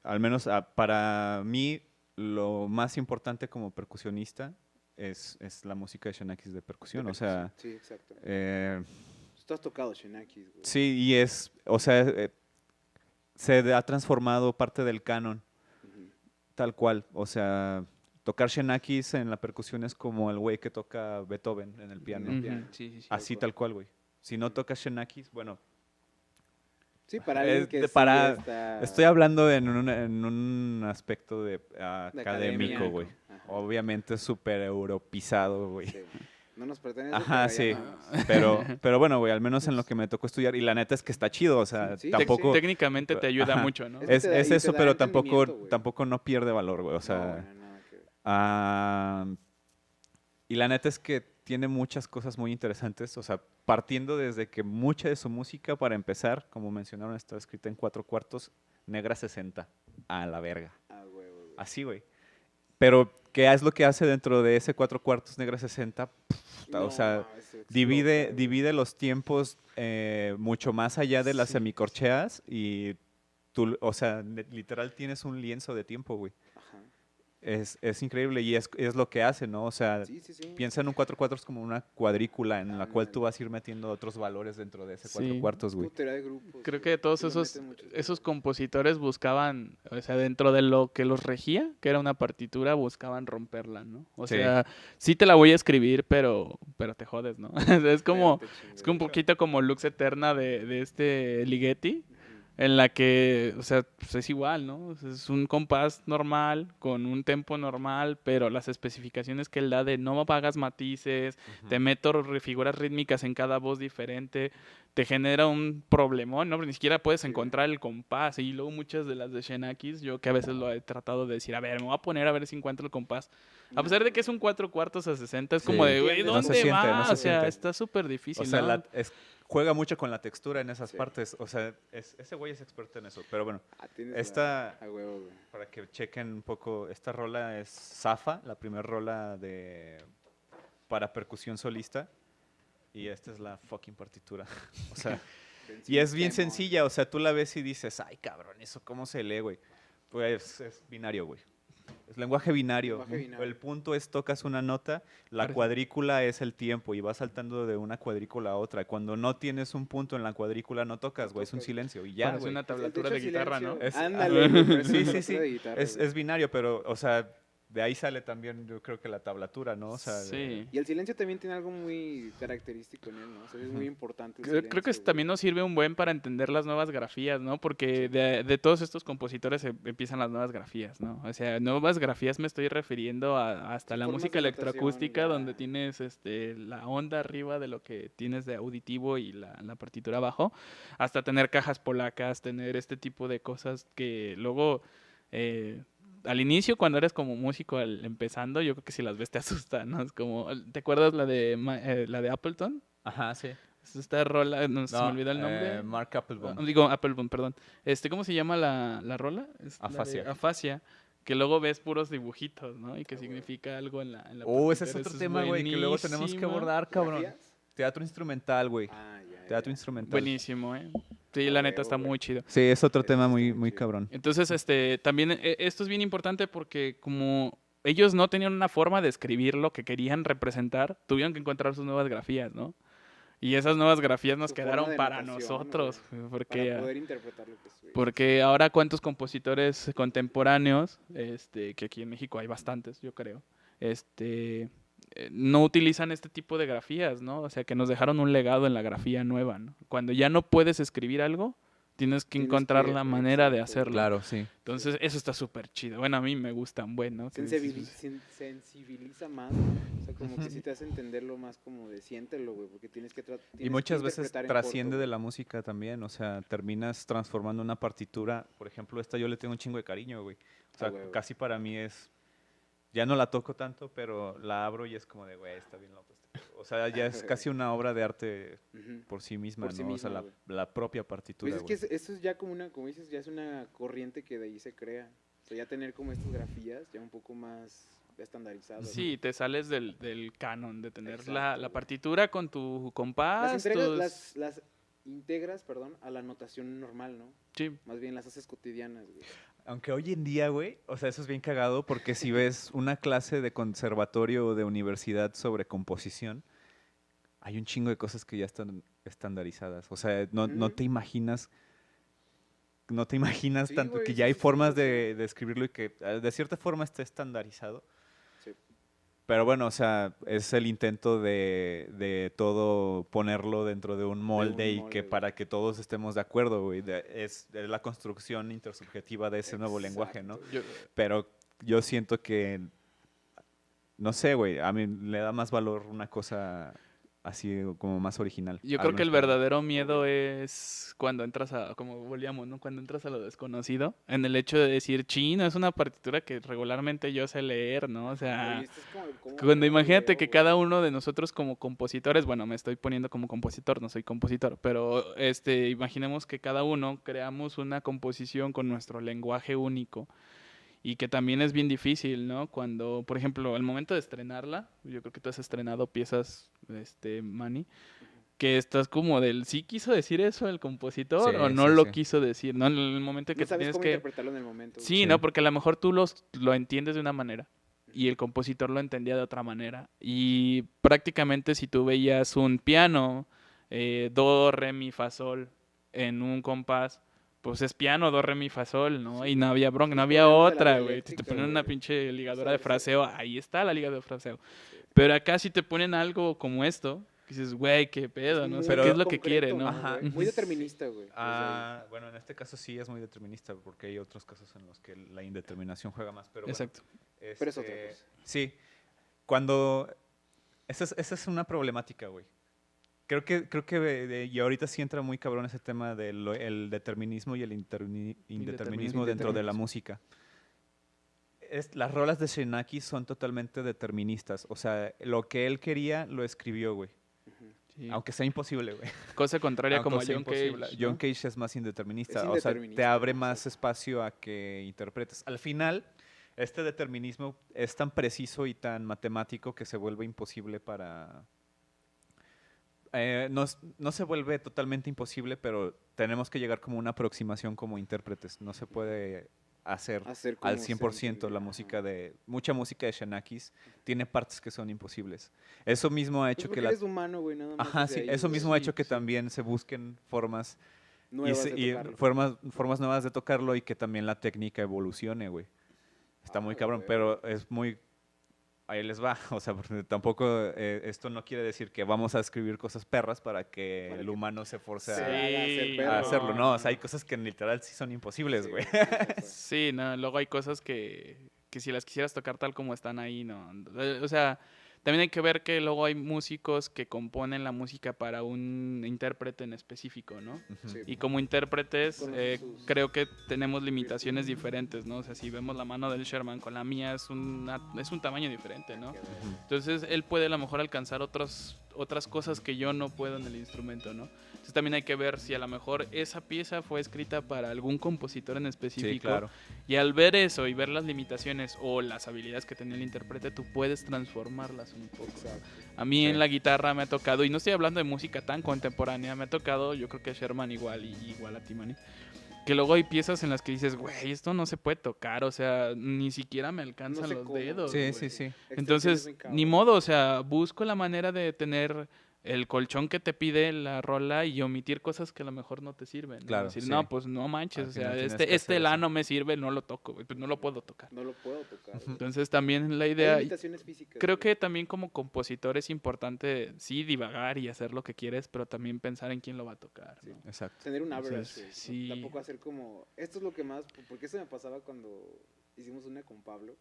al menos para mí lo más importante como percusionista es la música de Xenakis de percusión. O sea, Sí, exacto. eh, Tú has tocado Xenakis, güey. sí, y o sea, se ha transformado parte del canon, Ujú. tal cual. O sea, tocar Xenakis en la percusión es como el güey que toca Beethoven en el piano. el piano. sí, sí, sí. Así tal cual, güey. Si no tocas Xenakis, bueno, Sí, para alguien que sí para, está estoy hablando en un aspecto de de académico, academia. güey. Ajá. Obviamente súper europizado, güey. Sí. No nos pertenece. Ajá, pero ya sí. vamos. Pero bueno, güey, al menos en lo que me tocó estudiar. Y la neta es que está chido, o sea, Sí, sí, tampoco... Técnicamente te ayuda Ajá. mucho, ¿no? Es que Es, te da- es y te eso, da pero entendimiento, güey. tampoco no pierde valor, güey. O sea, No, no, nada que ver. ah, y la neta es que tiene muchas cosas muy interesantes, o sea, partiendo desde que mucha de su música, para empezar, como mencionaron, está escrita en 4/4, negra 60, a la verga. Ah, güey, güey. Así, güey. Pero, ¿qué es lo que hace dentro de ese 4/4 negra 60? No, o sea, mames, se divide, explota, güey. divide los tiempos mucho más allá de las Sí. semicorcheas y tú, o sea, literal tienes un lienzo de tiempo, güey. Ajá. Es increíble y es lo que hace, ¿no? O sea, Sí, sí, sí. piensa en un 4/4 como una cuadrícula en la cual tú Ándale. vas a ir metiendo otros valores dentro de ese Sí. 4/4, güey. Como teoría de grupos. Creo güey. que todos Sí le esos, meten muchos esos valores. compositores buscaban, o sea, dentro de lo que los regía, que era una partitura, buscaban romperla, ¿no? O Sí. sea, sí te la voy a escribir, pero te jodes, ¿no? Es como, Pero te es que un chingas. poquito como Lux Eterna de este Ligeti, Ujú. en la que, o sea, pues es igual, ¿no? O sea, es un compás normal, con un tempo normal, pero las especificaciones que él da de no hagas matices, te meto figuras rítmicas en cada voz diferente, te genera un problemón, ¿no? Porque ni siquiera puedes Sí. encontrar el compás. Y luego muchas de las de Xenakis, yo que a veces lo he tratado de decir, a ver, me voy a poner a ver si encuentro el compás. A pesar de que es un 4/4 a 60, es como Sí. de, güey, No se ¿dónde siente, va? no se O sea, siente. está súper difícil, O sea, ¿no? juega mucho con la textura en esas Sí. partes. O sea, ese güey es experto en eso. Pero bueno, Ah, tienes esta- a huevo, güey. para que chequen un poco, esta rola es Zafa, la primera rola para percusión solista. Y esta es la fucking partitura. O sea, y es bien Temón. sencilla. O sea, tú la ves y dices, ay, cabrón, ¿eso cómo se lee, güey? Pues es binario, güey. Es lenguaje binario. Lenguaje binario. El punto es tocas una nota, la Parece- cuadrícula es el tiempo y vas saltando de una cuadrícula a otra. Cuando no tienes un punto en la cuadrícula no tocas, güey, es un tocas. silencio y ya, Parece güey. una Pues, tablatura hecho, de guitarra, ¿no? silencio. Es- Ándale, güey, parece Sí, una sí, tablatura sí. de guitarra, Es güey. binario, pero, o sea, de ahí sale también, yo creo que la tablatura, ¿no? O sea, Sí. Y el silencio también tiene algo muy característico en él, ¿no? O sea, es muy importante el Creo que silencio, también güey. nos sirve un buen para entender las nuevas grafías, ¿no? Porque de todos estos compositores empiezan las nuevas grafías, ¿no? O sea, nuevas grafías me estoy refiriendo a hasta Sí, la formas música de notación electroacústica, ya. donde tienes la onda arriba de lo que tienes de auditivo y la partitura abajo, hasta tener cajas polacas, tener este tipo de cosas que luego... al inicio, cuando eres como músico empezando, yo creo que si las ves te asustan, ¿no? Es como, ¿te acuerdas la de Appleton? ajá, sí. Es esta rola, no se me No, olvida el nombre. Mark Applebaum. Digo, Applebaum, perdón. ¿Cómo se llama la rola? Es la de Afasia. Afasia, que luego ves puros dibujitos, ¿no? Y que güey. significa algo en la Ese es partitura. otro Eso tema, güey, que luego tenemos que buenísima. abordar, cabrón. ¿Grafías? Teatro instrumental, güey. Ah, ya, Teatro ya. instrumental. Buenísimo, ¿eh? Sí, A la neta huevo, está güey. muy chido. Sí, es otro Eso tema sí está muy, muy muy chido. cabrón. Entonces, también esto es bien importante porque como ellos no tenían una forma de escribir lo que querían representar, tuvieron que encontrar sus nuevas grafías, ¿no? Y esas nuevas grafías nos Su forma quedaron de para notación, nosotros, güey, porque, para poder interpretar lo que es, güey. porque ahora cuántos compositores contemporáneos, que aquí en México hay bastantes, yo creo, no utilizan este tipo de grafías, ¿no? O sea, que nos dejaron un legado en la grafía nueva, ¿no? Cuando ya no puedes escribir algo, tienes que Tienes encontrar que- la manera de exacto, hacerlo. Claro, sí. Entonces, eso está súper chido. Bueno, a mí me gustan, bueno. Sensibiliza más, o sea, como que sí te hace entenderlo más como de siéntelo, güey, porque tienes que Y muchas veces trasciende de la música también, o sea, terminas transformando una partitura. Por ejemplo, esta yo le tengo un chingo de cariño, güey. O sea, güey. casi para mí es... Ya no la toco tanto, pero la abro y es como de, güey, está bien loco este pedo. O sea, ya es casi una obra de arte por sí misma, Por sí ¿no? O sea, misma, güey. la propia partitura, Pues es que güey. eso es ya como una, como dices, ya es una corriente que de ahí se crea. O sea, ya tener como estas grafías ya un poco más estandarizadas. Sí, te sales del canon de tener Exacto, la güey. partitura con tu compás. Las integras, perdón, a la notación normal, ¿no? Sí, Más bien las haces cotidianas, güey. Aunque hoy en día, güey, o sea, eso es bien cagado porque si ves una clase de conservatorio o de universidad sobre composición, hay un chingo de cosas que ya están estandarizadas. O sea, no Ujú. te imaginas, no te imaginas Sí, tanto güey, que sí, ya hay sí, sí, formas o sea. de escribirlo y que de cierta forma está estandarizado. Sí. Pero bueno, o sea, es el intento de todo ponerlo dentro de un molde y molde, que güey. para que todos estemos de acuerdo, güey. Es la construcción intersubjetiva de ese nuevo lenguaje, ¿no? Exacto, yo, Pero yo siento que, no sé, güey, a mí le da más valor una cosa así como más original. yo al creo que el menos para mí. verdadero miedo es cuando entras como volvíamos, ¿no? Cuando entras a lo desconocido, en el hecho de decir, chino, es una partitura que regularmente yo sé leer, ¿no? O sea, Güey, esto es como, ¿cómo cuando lo imagínate leo, que güey? cada uno de nosotros como compositores, bueno, me estoy poniendo como compositor, no soy compositor, pero imaginemos que cada uno creamos una composición con nuestro lenguaje único y que también es bien difícil, ¿no? Cuando, por ejemplo, el momento de estrenarla, yo creo que tú has estrenado piezas, Manny, que estás como del, ¿sí quiso decir eso el compositor o Sí, no sí, lo sí. quiso decir, ¿no? En el momento que No sabes tienes cómo que... interpretarlo en el momento, güey. Sí, Sí. ¿no? Porque a lo mejor tú lo entiendes de una manera y el compositor lo entendía de otra manera. Y prácticamente si tú veías un piano, do, re, mi, fa, sol, en un compás, pues es piano, do, re, mi, fa, sol, ¿no? Sí. Y no había bronca, no Los había problemas de la otra, güey. Si te dialéctica, ponen una güey. pinche ligadora de sabes fraseo, hacer. ahí está la ligadura de fraseo. Sí. Pero acá si te ponen algo como esto, dices, güey, qué pedo, no sé Pero- qué es lo que quiere, ¿no? Ajá. güey? Muy determinista, güey. desde ahí. Bueno, en este caso sí es muy determinista porque hay otros casos en los que la indeterminación juega más. Pero bueno, Exacto. Pero es otra cosa. Sí, cuando... Esa es una problemática, güey. Creo que y ahorita sí entra muy cabrón ese tema del el determinismo y el indeterminismo dentro de la música. Las rolas de Xenakis son totalmente deterministas. O sea, lo que él quería lo escribió, güey. Ujú. Sí. Aunque sea imposible, güey. Cosa contraria Aunque como a sea John imposible. Cage. John ¿no? Cage es más indeterminista. Es O sea, te indeterminista, abre más exacto. espacio a que interpretes. Al final, este determinismo es tan preciso y tan matemático que se vuelve imposible para... no se vuelve totalmente imposible, pero tenemos que llegar como una aproximación como intérpretes. No se puede hacer Hacer al como se 100% entiende, la ajá. música de... Mucha música de Xenakis tiene partes que son imposibles. Eso mismo ha Pues hecho porque que la... eres humano, güey, nada más. Ajá, desde sí, ahí, eso güey. mismo ha Sí, hecho que sí. también se busquen formas Nuevas de y tocarlo. formas nuevas de tocarlo y que también la técnica evolucione, güey. Está muy Ah, cabrón, güey. pero es muy... Ahí les va, o sea, porque tampoco esto no quiere decir que vamos a escribir cosas perras para que Para el que humano se force se haga ser Sí, perro. a hacerlo, ¿no? O sea, hay no. cosas que literal sí son imposibles, Sí, güey. sí, tal cual. Sí, no, luego hay cosas que si las quisieras tocar tal como están ahí, no. O sea, también hay que ver que luego hay músicos que componen la música para un intérprete en específico, ¿no? Ujú. Sí. Y como intérpretes, Conoce sus creo que tenemos limitaciones diferentes, ¿no? O sea, si vemos la mano del Sherman con la mía es un tamaño diferente, ¿no? que- Ujú. Entonces él puede a lo mejor alcanzar otras cosas que yo no puedo en el instrumento, ¿no? Entonces también hay que ver si a lo mejor esa pieza fue escrita para algún compositor en específico. Sí, claro. Y al ver eso y ver las limitaciones o las habilidades que tenía el intérprete, tú puedes transformarlas un poco. Exacto. A mí Sí. en la guitarra me ha tocado, y no estoy hablando de música tan contemporánea, me ha tocado, yo creo que a Sherman igual y igual a Timani, que luego hay piezas en las que dices, güey, esto no se puede tocar, o sea, ni siquiera me alcanzan No sé los cómo, dedos. Sí, güey. sí, sí. Entonces, Extensiones bien ni cabronas. modo, o sea, busco la manera de tener el colchón que te pide la rola y omitir cosas que a lo mejor no te sirven. ¿no? Claro, Decir, sí. no, pues no manches, Al o sea, final tienes este, que este hacer la eso. no me sirve, no lo toco, güey, pues no lo puedo tocar. No lo puedo tocar. güey. Entonces también la Hay idea, limitaciones físicas. creo güey. que también como compositor es importante, sí, divagar y hacer lo que quieres, pero también pensar en quién lo va a tocar. Sí. ¿no? Exacto. Tener un average, Entonces, güey, ¿no? sí. Tampoco hacer como... Esto es lo que más... Porque eso me pasaba cuando hicimos una con Pablo.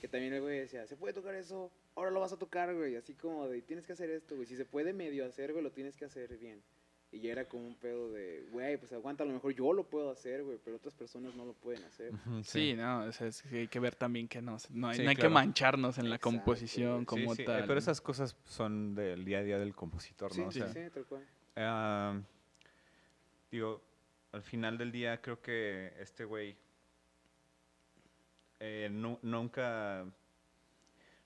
Que también el güey decía, ¿se puede tocar eso? Ahora lo vas a tocar, güey. Así como de, tienes que hacer esto, güey. Si se puede medio hacer, güey, lo tienes que hacer bien. Y ya era como un pedo de, güey, pues aguanta, a lo mejor yo lo puedo hacer, güey, pero otras personas no lo pueden hacer. Ujú, Sí, no, o sea, hay que ver también que no hay, Sí, no hay que claro. mancharnos en la Exacto, composición güey. Sí, como sí, tal. pero esas cosas son del día a día del compositor, Sí, ¿no? O sí, sea, sí, tal cual. ah, digo, al final del día creo que este güey nunca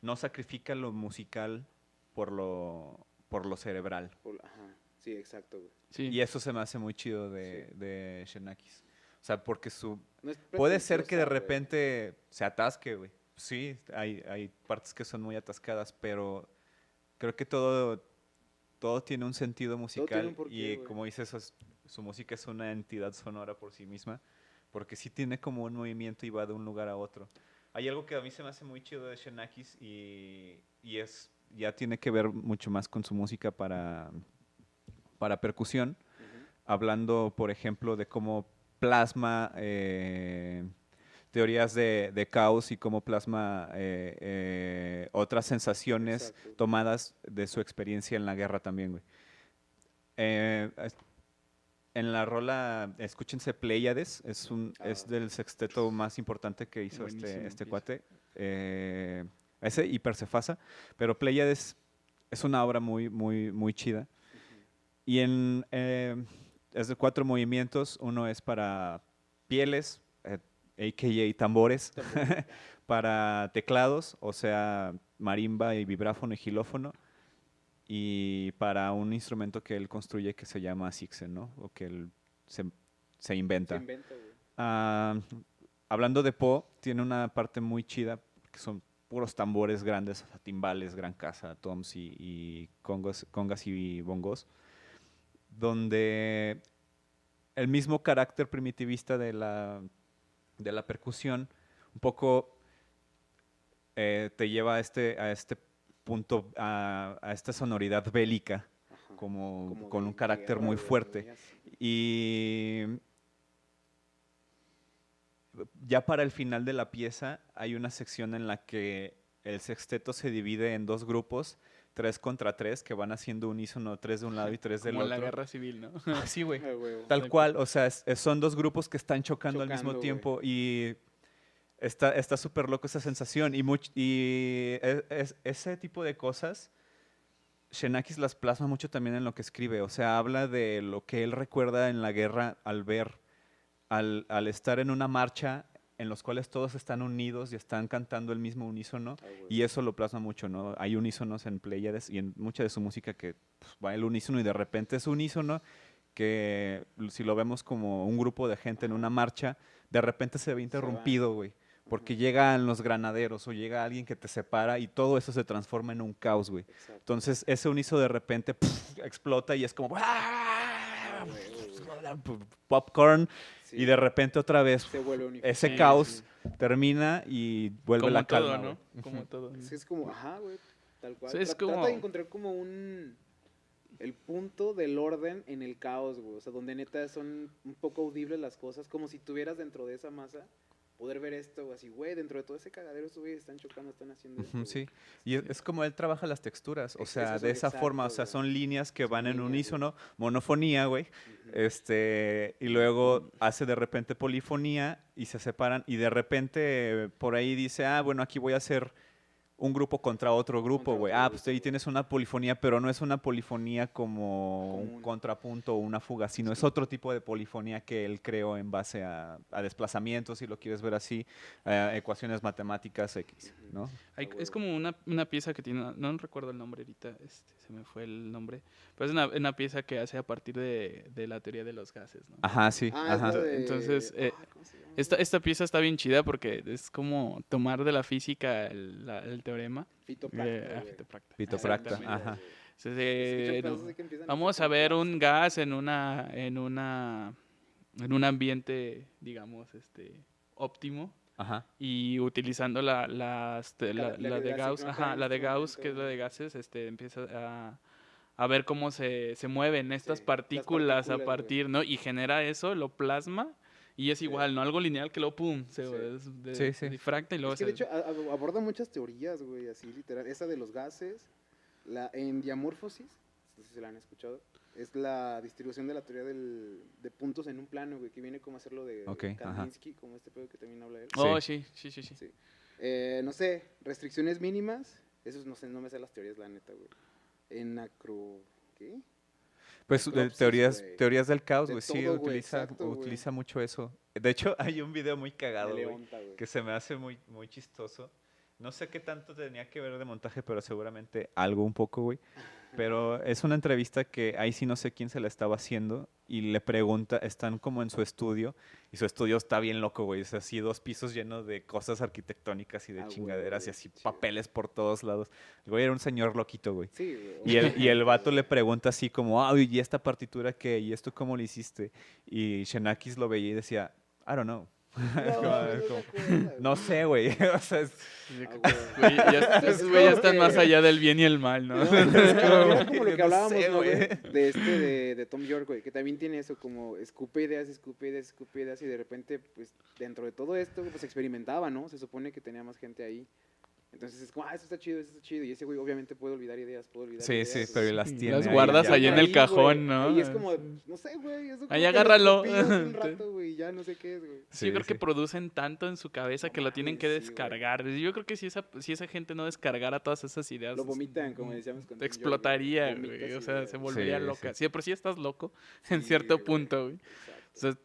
no sacrifica lo musical por lo cerebral. Ajá, sí, exacto, güey. Sí. Y eso se me hace muy chido de Xenakis. O sea, porque No es puede ser que de pretenciosa, güey. repente se atasque, güey. Sí, hay partes que son muy atascadas, pero creo que todo tiene un sentido musical. tiene un porqué, y güey. como dices, su música es una entidad sonora por sí misma. Porque sí tiene como un movimiento y va de un lugar a otro. Hay algo que a mí se me hace muy chido de Xenakis ya tiene que ver mucho más con su música para percusión. Ujú. Hablando, por ejemplo, de cómo plasma teorías de caos y cómo plasma otras sensaciones Exacto. tomadas de su experiencia en la guerra también, güey. En la rola, escúchense Pléyades, es del sexteto más importante que hizo Buenísimo, este pieza. cuate. Ese y Persefasa, pero Pléyades es una obra muy, muy, muy chida. Ujú. Y es de 4 movimientos. Uno es para pieles, a.k.a. tambores, También. para teclados, o sea, marimba y vibráfono y xilófono, y para un instrumento que él construye que se llama Sixen, ¿no? O que él se Se inventa. inventa, güey. Ah, hablando de Po, tiene una parte muy chida, que son puros tambores grandes, o sea, timbales, gran casa, toms y congas y bongos, donde el mismo carácter primitivista de la percusión un poco te lleva a este punto, a esta sonoridad bélica, Ajá. como Como con de un carácter guerra, muy güey, fuerte. muy así. Y ya para el final de la pieza hay una sección en la que el sexteto se divide en 2 grupos, 3 contra 3, que van haciendo unísono, 3 de un lado y 3 del Como en otro. la guerra civil, ¿no? Sí, güey. Ah, güey. Tal cual, o sea, son 2 grupos que están chocando al mismo Chocando, tiempo y está súper loco esa sensación. Ese tipo de cosas, Xenakis las plasma mucho también en lo que escribe. O sea, habla de lo que él recuerda en la guerra al ver, al estar en una marcha en los cuales todos están unidos y están cantando el mismo unísono. Ah, güey. Y eso lo plasma mucho, ¿no? Hay unísonos en Pléyades y en mucha de su música que pues, va el unísono y de repente es unísono que si lo vemos como un grupo de gente en una marcha, de repente se ve va. interrumpido, güey. Porque Ajá. llegan los granaderos o llega alguien que te separa y todo eso se transforma en un caos, güey. Exacto. Entonces ese unísono de repente explota y es como Ah, güey, güey. popcorn Sí. Y de repente otra vez Se vuelve uniforme. ese Sí, caos sí. termina y vuelve Como la todo, calma, ¿no? güey. Como todo. Es como, ajá, güey, tal cual. Sí, es Trata como- de encontrar como el punto del orden en el caos, güey. O sea, donde neta son un poco audibles las cosas, como si tuvieras dentro de esa masa, poder ver esto, o así, güey, dentro de todo ese cagadero, estos güeyes están chocando, están haciendo esto, Ujú, sí, güey. y es como él trabaja las texturas, o Es- sea, eso de es esa forma, o exacto, sea, güey. son líneas que Son van en líneas, unísono, monofonía, güey, Ujú. y luego hace de repente polifonía y se separan y de repente por ahí dice, ah, bueno, aquí voy a hacer un grupo contra otro grupo, Contra güey. otro Ah, pues grupo, ahí güey. tienes una polifonía, pero no es una polifonía como un Común. contrapunto o una fuga, sino es otro tipo de polifonía que él creó en base a desplazamientos, si lo quieres ver así, a ecuaciones matemáticas X, Ujú. ¿no? Hay- A es huevo. como una pieza que tiene, no recuerdo el nombre ahorita, se me fue el nombre, pero es una pieza que hace a partir de la teoría de los gases, ¿no? Ajá, sí, Ah, es ajá. la de... Entonces, ¿cómo se llama? esta pieza está bien chida porque es como tomar de la física el teorema. Fito Practa, güey. Fito Practa. Fito Practa, Exactamente. ajá. Entonces, Escuchan no, pedazos de que empiezan vamos así a con ver plas. un gas en un ambiente, digamos, óptimo. Ajá. Y utilizando la de así Gauss, como ajá, acá en la de este Gauss, que es momento, la de gases, empieza a ver cómo se mueven estas Sí, las partículas a partículas, partir, ¿no? Y genera eso, lo plasma, y es Sí. igual, ¿no? Algo lineal que luego, pum, se Sí. Sí, sí. difracta y luego Es que de se... hecho aborda muchas teorías, güey, así literal. Esa de los gases, la endiamorfosis, no sé si se la han escuchado, es la distribución de la teoría de puntos en un plano, güey, que viene como a hacer lo de Ok, ajá. Kandinsky, como este pedo que también habla él. Oh, sí. Sí. No sé, restricciones mínimas, esos no sé, no me sé las teorías, la neta, güey. ¿Qué? Pues Eclipses, güey. teorías del caos, De güey, sí, todo, güey, exacto, güey. utiliza mucho eso. De hecho, hay un video muy De cagado, güey, Leonta, güey. que se me hace muy, muy chistoso. No sé qué tanto tenía que ver de montaje, pero seguramente algo un poco, güey. Pero es una entrevista que ahí sí no sé quién se la estaba haciendo y le pregunta, están como en su estudio y su estudio está bien loco, güey. Es así 2 pisos llenos de cosas arquitectónicas y de Ah, güey, chingaderas y güey, así qué chido. papeles por todos lados. El güey era un señor loquito, güey. Sí, güey. Y el vato güey. le pregunta así como, ah, ¿y esta partitura qué? ¿Y esto cómo lo hiciste? Y Xenakis lo veía y decía, I don't know. No, Como- no se como- acuerda, no sé, güey. O sea, Ah, güey. Güey, esos güey ya están más allá del bien y el mal, ¿no? No, era como lo Yo que no hablábamos, sé, ¿no, güey? güey. De Tom York, güey, que también tiene eso, como escupe ideas, y de repente, pues, dentro de todo esto, pues, experimentaba, ¿no? Se supone que tenía más gente ahí. Entonces es como, eso está chido, y ese güey obviamente puede olvidar ideas, Sí, sí, pero güey. las Sí, tiene las ahí guardas ya, ahí en güey. el cajón, güey, ¿no? Y es como, no sé, güey, eso como Ahí que lo agárralo. escupí hace un rato, güey, y ya no sé qué es, güey. Sí, yo creo que sí. producen tanto en su cabeza No que lo tienen mames, que sí, güey. descargar. Yo creo que si esa gente no descargara todas esas ideas, Lo vomitan, como decíamos con Tom York, explotaría, güey. güey. Vomitas O sea, se ideas. volvería Sí, loca. sí. Sí, de por sí estás loco en Sí, cierto güey, punto, güey. exacto. O sea,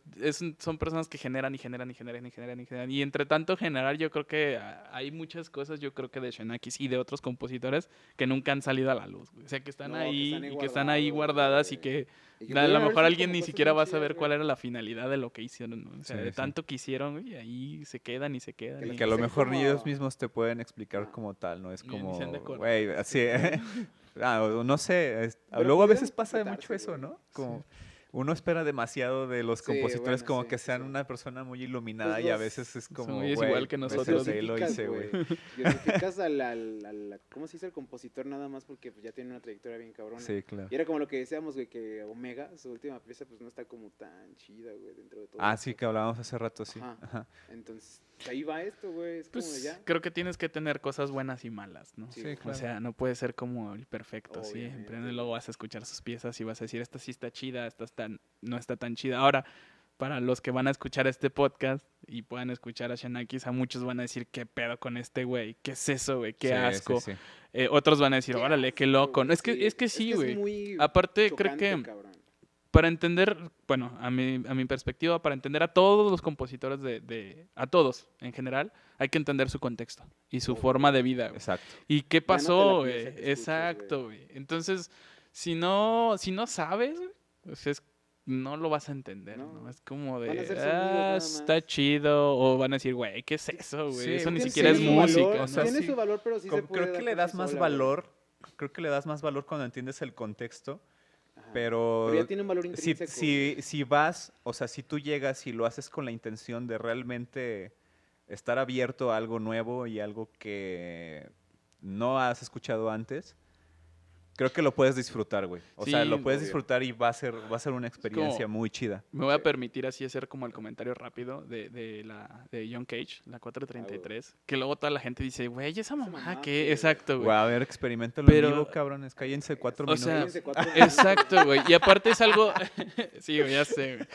son personas que generan y generan y generan y generan y generan. Y entre tanto generar, yo creo que hay muchas cosas, yo creo que de Xenakis y de otros compositores que nunca han salido a la luz, güey. O sea, que están No, que ahí están ahí y que están ahí guardados, guardadas y güey. que Y que a pudieron lo haber mejor sido alguien como ni cosas siquiera bien va a saber chidas, cuál güey. era la finalidad de lo que hicieron, ¿no? O sea, Sí, de sí. tanto que hicieron, güey, ahí se quedan y se quedan. Que y- Que a lo Sé mejor ni ellos como- mismos te pueden explicar Ah. como tal, ¿no? Es Ni se han de como, acordar. güey, así. O no sé. Pero Luego a veces pudieron pasa mucho completarse, eso, güey. ¿no? Como uno espera demasiado de los Sí, compositores bueno, como sí, que sean sí. una persona muy iluminada Pues y a los- veces es son como, güeyes güey, igual que me nosotros. senté y lo hice, güey. Diosificas ¿cómo se dice? Al compositor nada más porque pues, ya tiene una trayectoria bien cabrona. Sí, claro. Y era como lo que decíamos, güey, que Omega, su última pieza, pues no está como tan chida, güey, dentro de todo. Ah, esto. sí, que hablábamos hace rato, sí. Ajá. Ajá. Entonces, ahí va esto, güey, es como de Pues ya. creo que tienes que tener cosas buenas y malas, ¿no? Sí, Sí, O claro. sea, no puede ser como el perfecto, Obviamente, siempre. güey. Luego vas a escuchar sus piezas y vas a decir, esta sí está chida, no está tan chida. Ahora, para los que van a escuchar este podcast y puedan escuchar a Xenakis, a muchos van a decir, ¿qué pedo con este güey? ¿Qué es eso, güey? ¿Qué Sí, asco? sí, sí. Otros van a decir, Qué órale, qué asco, loco. No, güey, es que sí, güey. muy Aparte, creo chocante, que cabrón. para entender, bueno, a mi perspectiva, para entender a todos los compositores a todos en general, hay que entender su contexto y su Obvio. forma de vida, güey. Exacto. ¿Y qué Ya no te la pasó, piensas güey? que escuchas, Exacto, güey. Entonces, si no sabes, güey, pues no lo vas a entender, ¿no? No. Es como Van a de, ser sonidos nada está más". chido, o van a decir, güey, ¿qué es eso, güey? Sí, Eso ni tiene- siquiera es tiene su música, valor, ¿no? o sea, Tiene sí. su valor, pero sí se puede Creo que dar le por das sí más sola, güey. valor, creo que le das más valor cuando entiendes el contexto, Ajá. pero ya tiene un valor si, intrínseco. si vas, o sea, si tú llegas y lo haces con la intención de realmente estar abierto a algo nuevo y algo que no has escuchado antes, creo que lo puedes disfrutar, güey. O sea, Sí, lo puedes obvio. disfrutar y va a ser una experiencia muy chida. Me voy a Sí. permitir así hacer como el comentario rápido de John Cage, la 433, que luego toda la gente dice, güey, esa mamá, mamá, ¿qué? ¿qué? Exacto, Güey, güey. a ver, experimentalo Pero- en vivo, cabrones. Cállense 4 O minutos. sea, Cállense 4 minutos. exacto, güey. Y aparte es algo, sí, güey, ya sé, güey.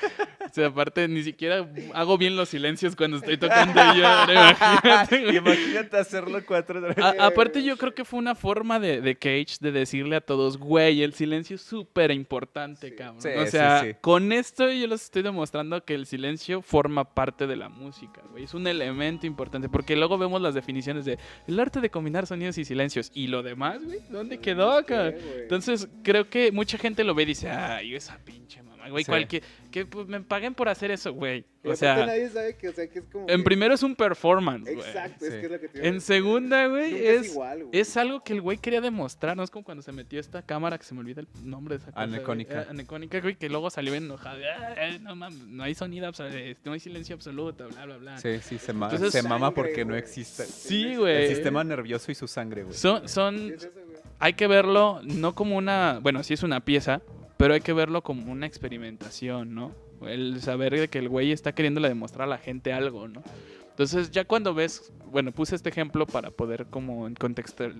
O sea, aparte ni siquiera hago bien los silencios cuando estoy tocando yo, ahora imagínate, güey. Imagínate hacerlo 4 Aparte yo creo que fue una forma de Cage de decirle a todos, güey, el silencio es súper importante, Sí. cabrón. Sí, O sí, sea, sí. con esto yo les estoy demostrando que el silencio forma parte de la música, güey. Es un elemento importante, porque luego vemos las definiciones de el arte de combinar sonidos y silencios. ¿Y lo demás, güey? ¿Dónde quedó acá? ¿Qué, güey? Entonces creo que mucha gente lo ve y dice, ay, esa pinche mamá, güey, Sí. que pues, me paguen por hacer eso, güey. Y O aparte sea, nadie sabe que, o sea, que es como en que- primero es un performance, güey. Exacto, Sí. es que es lo que te iba a En decir. segunda, güey, Nunca es, igual, güey. es algo que el güey quería demostrar, ¿no? Es como cuando se metió esta cámara, que se me olvida el nombre de esa cosa. Anecónica. Güey. Anecónica, güey, que luego salió enojado. No mames, no hay sonido absoluto, no hay silencio absoluto, bla, bla, bla. Sí, sí, Entonces- se mama Sangre, porque no güey. existe. Sí, El güey. sistema nervioso y su sangre, güey. ¿Qué Son, es eso, güey? hay que verlo no como una, bueno, sí es una pieza, pero hay que verlo como una experimentación, ¿no? El saber de que el güey está queriéndole demostrar a la gente algo, ¿no? Entonces ya cuando ves, bueno, puse este ejemplo para poder como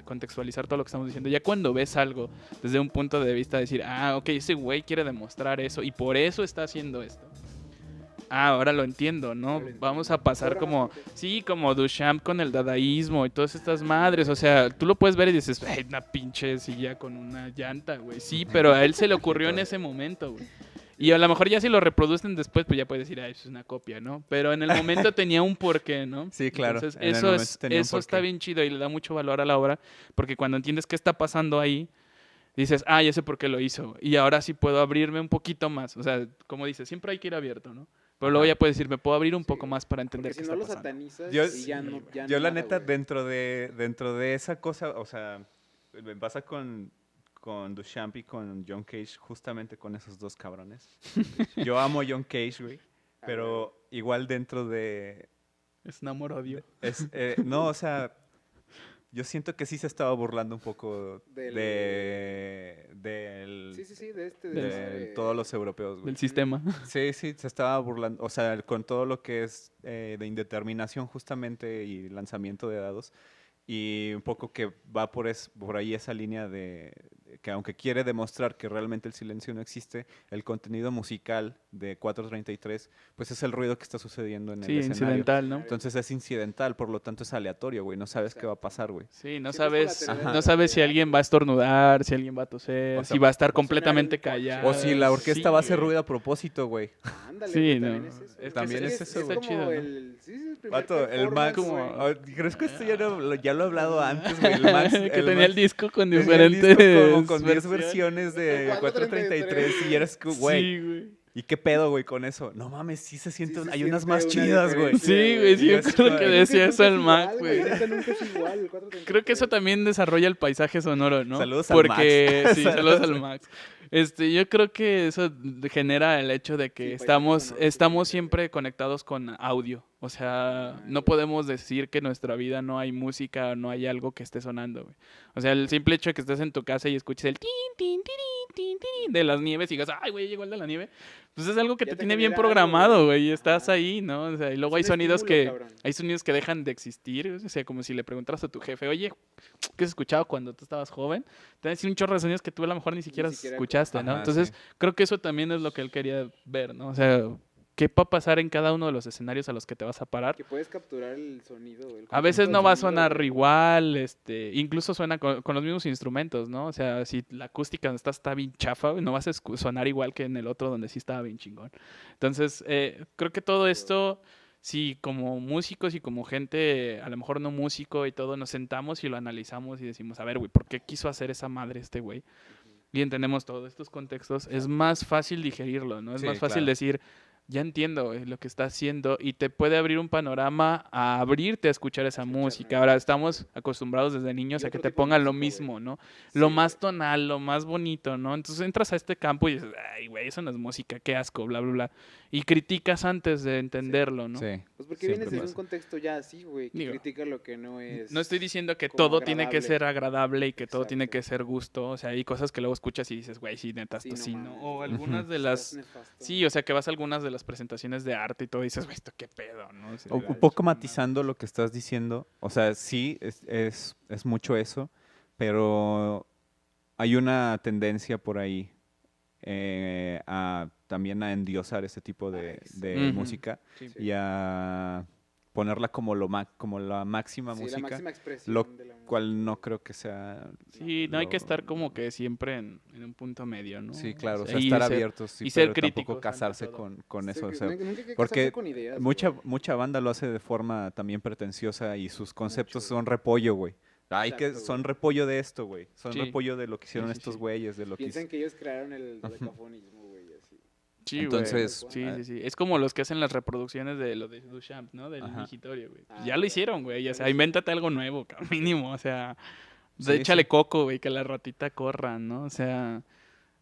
contextualizar todo lo que estamos diciendo, ya cuando ves algo desde un punto de vista de decir, ah, ok, ese güey quiere demostrar eso y por eso está haciendo esto. Ah, ahora lo entiendo, ¿no? Ahora lo entiendo. Vamos a pasar Ahora como, más contexto. sí, como Duchamp con el dadaísmo y todas estas madres, o sea, tú lo puedes ver y dices, ay, una pinche silla con una llanta, güey. Sí, pero a él se le ocurrió en ese momento, güey. Y a lo mejor ya si lo reproducen después, pues ya puedes decir, ay, eso es una copia, ¿no? Pero en el momento tenía un porqué, ¿no? Sí, claro. Entonces, En el eso, momento es, tenía un eso está porqué. bien chido y le da mucho valor a la obra, porque cuando entiendes qué está pasando ahí, dices, ah, ya sé por qué lo hizo. Y ahora sí puedo abrirme un poquito más. O sea, como dices, siempre hay que ir abierto, ¿no? Pero luego Ajá. ya puedes decir, me puedo abrir un Sí, poco más para entender Porque qué si no está lo pasando. satanizas Yo- y ya no, ya Yo la nada, neta, güey. dentro de esa cosa, o sea, me pasa con Duchamp y con John Cage, justamente con esos dos cabrones. Yo amo John Cage, güey, Ah, pero igual dentro de... Es un amor-odio. no, o sea, yo siento que sí se estaba burlando un poco Del- del... Sí, sí, sí, de este. Del- de todos los europeos, güey. Del sistema. Sí, sí, se estaba burlando, o sea, con todo lo que es de indeterminación justamente y lanzamiento de dados, y un poco que va por ahí esa línea de que aunque quiere demostrar que realmente el silencio no existe, el contenido musical de 433, pues es el ruido que está sucediendo en el Sí, escenario. incidental, ¿no? Entonces es incidental, por lo tanto es aleatorio, güey, no sabes qué va a pasar, güey. Sí, no Siempre es sabes, colateral. no sabes si alguien va a estornudar, si alguien va a toser, O sea, si va a estar va a sonar completamente un coche. callado. O si la orquesta va a hacer güey. ruido a propósito, güey. Ándale, Sí, güey, no. también es eso. Es que También es eso, está güey. chido, ¿no? el, sí, sí, el primer Vato, el Max, performance, como- güey. ¿crees que esto ya lo he hablado antes, güey? El Max, que tenía Max el disco con tenía el diferentes disco como con 10 versiones. versiones de Con 433 y eres que, güey, Sí, güey. ¿y qué pedo, güey, con eso? No mames, sí se siente, Sí se hay unas siente más una chidas, güey. diferencia, Sí, güey, sí, Y yo es creo como- que Nunca decía eso el Nunca Mac, es güey. igual, neta, nunca es igual, el 433. Creo que eso también desarrolla el paisaje sonoro, ¿no? Saludos al Porque, Max. sí, saludos al Max. Yo creo que eso genera el hecho de que Sí, paisaje estamos, sonoro, sí, estamos sí, siempre conectados con audio. O sea, no podemos decir que en nuestra vida no hay música, no hay algo que esté sonando, güey. O sea, el simple hecho de que estés en tu casa y escuches el tin, tin, tirin, tin, tirin de las nieves y digas, ay, güey, llegó el de la nieve. Pues es algo que Ya te te tiene bien genera algo, programado, güey. güey, y estás Ajá. ahí, ¿no? O sea, y luego Es hay un sonidos estímulo, que cabrón. hay sonidos que dejan de existir, o sea, como si le preguntaras a tu jefe, oye, ¿qué has escuchado cuando tú estabas joven? Te van a decir un chorro de sonidos que tú a lo mejor ni siquiera escuchaste, ¿no? Ajá, Entonces, sí. creo que eso también es lo que él quería ver, ¿no? O sea, ¿qué va a pasar en cada uno de los escenarios a los que te vas a parar? Que puedes capturar el sonido. El A veces conjunto no del va a sonido, sonar güey. igual, incluso suena con los mismos instrumentos, ¿no? O sea, si la acústica donde está bien chafa, güey, no vas a sonar igual que en el otro donde sí estaba bien chingón. Entonces, creo que todo esto, si como músicos y como gente, a lo mejor no músico y todo, nos sentamos y lo analizamos y decimos, a ver, güey, ¿por qué quiso hacer esa madre este güey? Ujú. Y entendemos todos estos contextos, es más fácil digerirlo, ¿no? Es Sí, más fácil claro. decir, ya entiendo güey, lo que está haciendo y te puede abrir un panorama a abrirte a escuchar esa escuchar música. nuevas Ahora cosas. estamos acostumbrados desde Y niños a que otro te tipo de pongan lo música, mismo, güey. ¿no? Sí, Lo más güey. tonal, lo más bonito, ¿no? Entonces entras a este campo y dices, ay, güey, eso no es música, qué asco, bla, bla, bla. Y criticas antes de entenderlo, ¿no? Sí, Pues porque siempre vienes desde un pasa. contexto ya así, güey, que Digo, critica lo que no es No estoy diciendo que como todo tiene que agradable. ser agradable y que todo tiene Exacto. que ser gusto. O sea, hay cosas que luego escuchas y dices, güey, sí, neta, Sí, esto no sí, ¿no? mames, O güey. algunas de Estás las... nefasto. Sí, o sea, que vas a algunas de las presentaciones de arte y todo y dices, güey, esto qué pedo, ¿no? O sea, Un Legal, poco chingada. matizando lo que estás diciendo, o sea, sí, es mucho eso, pero hay una tendencia por ahí también a endiosar este tipo de Ujú. música Sí. Sí. y a ponerla como, como la máxima Sí, la música, máxima expresión lo de la música. cual no güey. creo que sea... Sí, no hay que lo- estar como que siempre en un punto medio, ¿no? Sí, claro, o sea, y estar ser- abiertos, sí, y ser pero tampoco críticos ante casarse todo. con Sí, eso, o que sea, nunca hay que casarse porque con ideas, mucha, güey. mucha banda lo hace de forma también pretenciosa y sus conceptos Mucho, son güey. repollo, güey. Exacto, Son güey. repollo de esto, güey. Son Sí. repollo de lo que hicieron Sí, sí, estos sí. güeyes, de lo que Piensan que ellos crearon el dodecafonismo, güey, así. Sí, Entonces, güey. Sí, ah, sí, sí. Es como los que hacen las reproducciones de lo de Duchamp, ¿no? Del Ajá. Migitorio, güey. Ah, Ya lo ya. hicieron, güey. Ya O lo sea, hicieron. invéntate algo nuevo, cabrón, mínimo. O sea, Sí, échale sí. coco, güey, que la ratita corra, ¿no? O sea,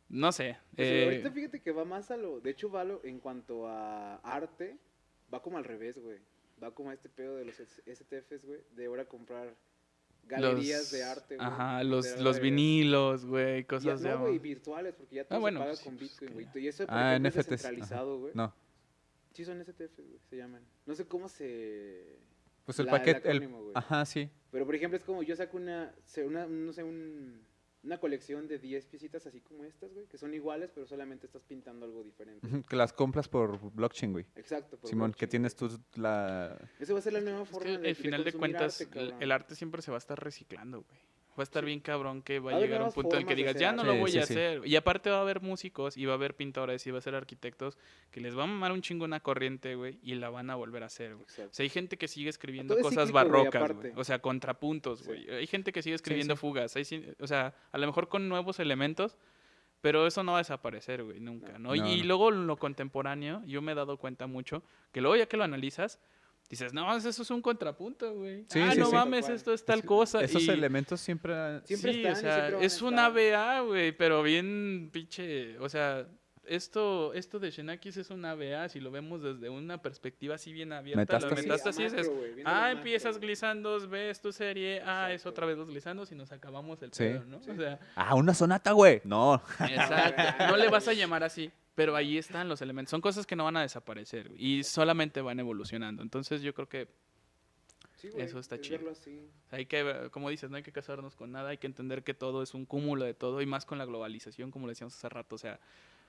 no sé. Pues ahorita fíjate que va más a lo. De hecho, en cuanto a arte, va como al revés, güey. Va como a este pedo de los STFs, güey. De ahora comprar galerías de arte, güey. Ajá, literal, los galerías. vinilos, güey, Ya, cosas de... no, güey, virtuales, porque ya todo bueno, se paga pues sí, con pues Bitcoin, que- güey. Y eso, por Ah, ejemplo, es NFTs. Ajá. descentralizado, güey. No, Sí, son STFs, güey, se llaman. No sé cómo se. pues el el paquete, acrónimo, güey. ajá, sí. Pero, por ejemplo, es como yo saco no sé, una colección de 10 piecitas así como estas, güey, que son iguales, pero solamente estás pintando algo diferente. Ujú, que las compras por blockchain, güey. Exacto. por Simón, que blockchain, tienes güey. tú la... Eso va a ser la nueva Es forma que al final de consumir cuentas, arte, cabrón. el arte siempre se va a estar reciclando, güey. Va a estar Sí. bien cabrón que va Va a a haber llegar a un nuevas punto en el que formas de digas, hacer ya no arte. lo voy Sí, a sí, sí. hacer. Y aparte va a haber músicos, y va a haber pintores, y va a ser arquitectos, que les va a mamar un chingo una corriente, güey, y la van a volver a hacer, güey. O Exacto. sea, hay gente que sigue escribiendo Todo es cosas cíclico, güey, barrocas, güey. aparte. O sea, contrapuntos, Sí. güey. Hay gente que sigue escribiendo sí. fugas. O sea, a lo mejor con nuevos elementos, pero eso no va a desaparecer, güey, nunca, ¿no? No, Y no. luego lo contemporáneo, yo me he dado cuenta mucho, que luego ya que lo analizas, dices, no, eso es un contrapunto, güey. Sí, Ah, sí, no sí. mames, Tal cual. esto es tal cosa. Esos y... elementos siempre... Siempre sí, están o y sea, siempre van a es una estar. BA, güey, pero bien pinche, o sea, esto de Xenakis es una BA, si lo vemos desde una perspectiva así bien abierta, las Metástasis. metástasis es, macro, güey, viéndolo macro, empiezas güey. glisandos, ves tu serie, es Exacto. otra vez los glisandos y nos acabamos el Sí. pedo, ¿no? Sí. O sea, Ah, una sonata, güey. No. exacto, no le vas a llamar así, pero ahí están los elementos, son cosas que no van a desaparecer güey, y solamente van evolucionando, entonces yo creo que Sí, güey, Eso está es chido. verlo así. hay que, como dices, no hay que casarnos con nada, hay que entender que todo es un cúmulo de todo y más con la globalización, como le decíamos hace rato, o sea,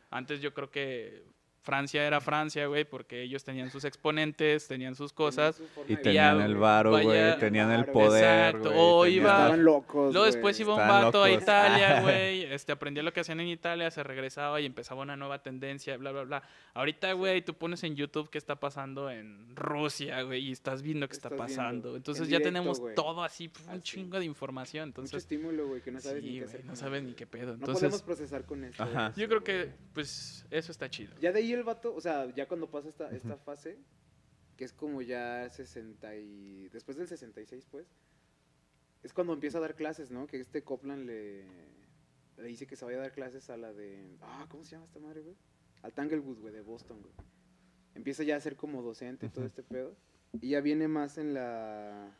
antes yo creo que Francia era Francia, güey, porque ellos tenían sus exponentes, tenían sus cosas. Tenían su forma Y de tenían vida, el güey. varo, vaya- güey. Tenían el Varo. poder, Exacto, güey, o tenían- iba- Estaban locos, Luego después güey. iba un Estaban vato a locos. Italia, güey, aprendía lo que hacían en Italia, se regresaba y empezaba una nueva tendencia, bla, bla, bla. Ahorita, güey, tú pones en YouTube qué está pasando en Rusia, güey, y estás viendo qué está Estás viendo, pasando. Entonces en ya directo, tenemos güey. todo así, un Así. chingo de información. Mucho Entonces, estímulo, güey, que no sabes ni sí, qué güey, hacer. no con sabes él, ni qué pedo. No Entonces, podemos procesar con esto. Ajá. güey. yo creo que, pues, eso está chido. Ya de ahí el vato, o sea, ya cuando pasa esta fase, que es como ya después del 66, pues, es cuando empieza a dar clases, ¿no? Que este Copland le dice que se vaya a dar clases a la de... ¿cómo se llama esta madre, güey? Al Tanglewood, güey, de Boston, güey. Empieza ya a ser como docente y todo este pedo. Y ya viene más en la...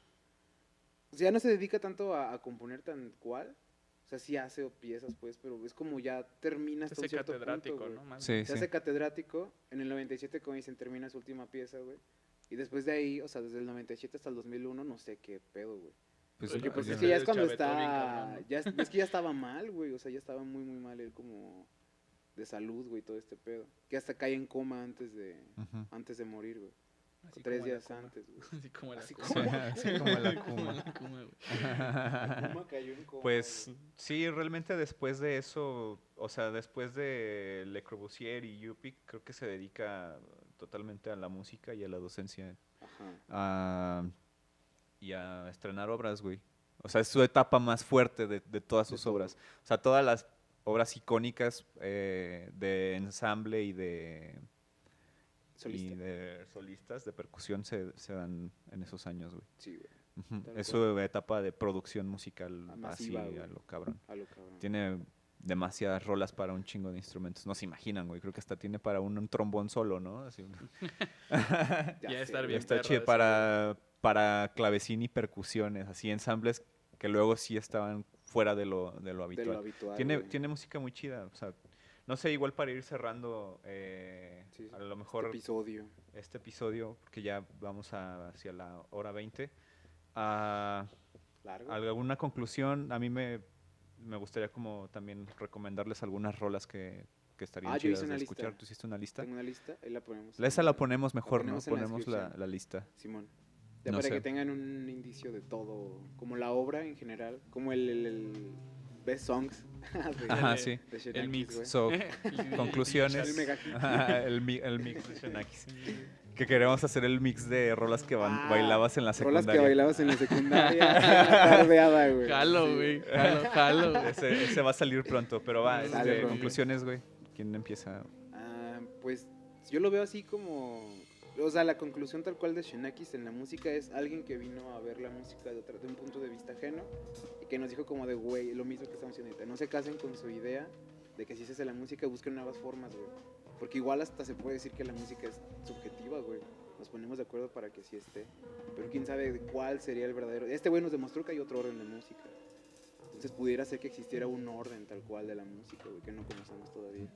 O sea, ya no se dedica tanto a componer tan cual. O sea, sí hace piezas, pues, pero es como ya termina hasta Ese un cierto catedrático, punto, güey. ¿no? Más Sí, Se sí. hace catedrático, en el 97, como dicen, termina su última pieza, güey. Y después de ahí, o sea, desde el 97 hasta el 2001, no sé qué pedo, güey. Pues, Porque pues yo- es que ya es cuando Chavetó bien está... cabrón, ¿no? Es que ya estaba mal, güey. O sea, ya estaba muy, muy mal él como de salud, güey, todo este pedo. Que hasta cae en coma antes de Ujú. morir, güey. Así O 3 como la días Kuma. antes, güey. Así como la Así Kuma. como Así como la Como Kuma. la Kuma, güey. La Kuma cayó en coma, Pues güey. sí, realmente después de eso, o sea, después de Le Corbusier y Yupik, creo que se dedica totalmente a la música y a la docencia Ajá. y a estrenar obras, güey. O sea, es su etapa más fuerte de todas De sus todo. obras. O sea, todas las obras icónicas de ensamble y Solista. y de solistas de percusión se dan en esos años, güey. Sí, güey. Ujú. Tal Es su etapa de producción musical Masiva, así güey. a lo cabrón. A lo cabrón. Tiene demasiadas rolas para un chingo de instrumentos. No se imaginan, güey. Creo que hasta tiene para un trombón solo, ¿no? Así. Ya sé, estar güey. bien Está perro chido eso, para clavecín y percusiones, así ensambles que luego sí estaban fuera de lo De lo habitual. habitual, Tiene, güey. tiene música muy chida, o sea, no sé, igual para ir cerrando Sí, a lo este mejor episodio. este episodio, porque ya vamos hacia la hora 20, a Largo. alguna conclusión, a mí me gustaría como también recomendarles algunas rolas que estarían Ah, yo chidas hice una de lista. escuchar. ¿Tú hiciste una lista? Tengo una lista, ahí la ponemos. Esa la ponemos mejor, ponemos ¿no? en la Ponemos descripción. la lista. Simón. Ya No para sé. que tengan un indicio de todo, como la obra en general, como el Best Songs de, Ajá, El- sí. de Xenakis, el mix. güey. So, El conclusiones. El mega hit. Ajá, el mix de Xenakis. Que queremos hacer el mix de rolas que Ah, bailabas en la rolas secundaria. que bailabas en la secundaria, en la tardeada, güey. Jalo, Sí. güey. Jalo. Ese va a salir pronto, pero va, Sale pronto. conclusiones, güey. ¿Quién empieza? Pues yo lo veo así como, o sea, la conclusión tal cual de Xenakis en la música es alguien que vino a ver la música de un punto de vista ajeno y que nos dijo como de, güey, lo mismo que estamos haciendo ahorita, no se casen con su idea de que si se hace la música busquen nuevas formas, güey, porque igual hasta se puede decir que la música es subjetiva, güey, nos ponemos de acuerdo para que sí esté, pero quién sabe cuál sería el verdadero, este güey nos demostró que hay otro orden de música, entonces pudiera ser que existiera un orden tal cual de la música, güey, que no conocemos todavía.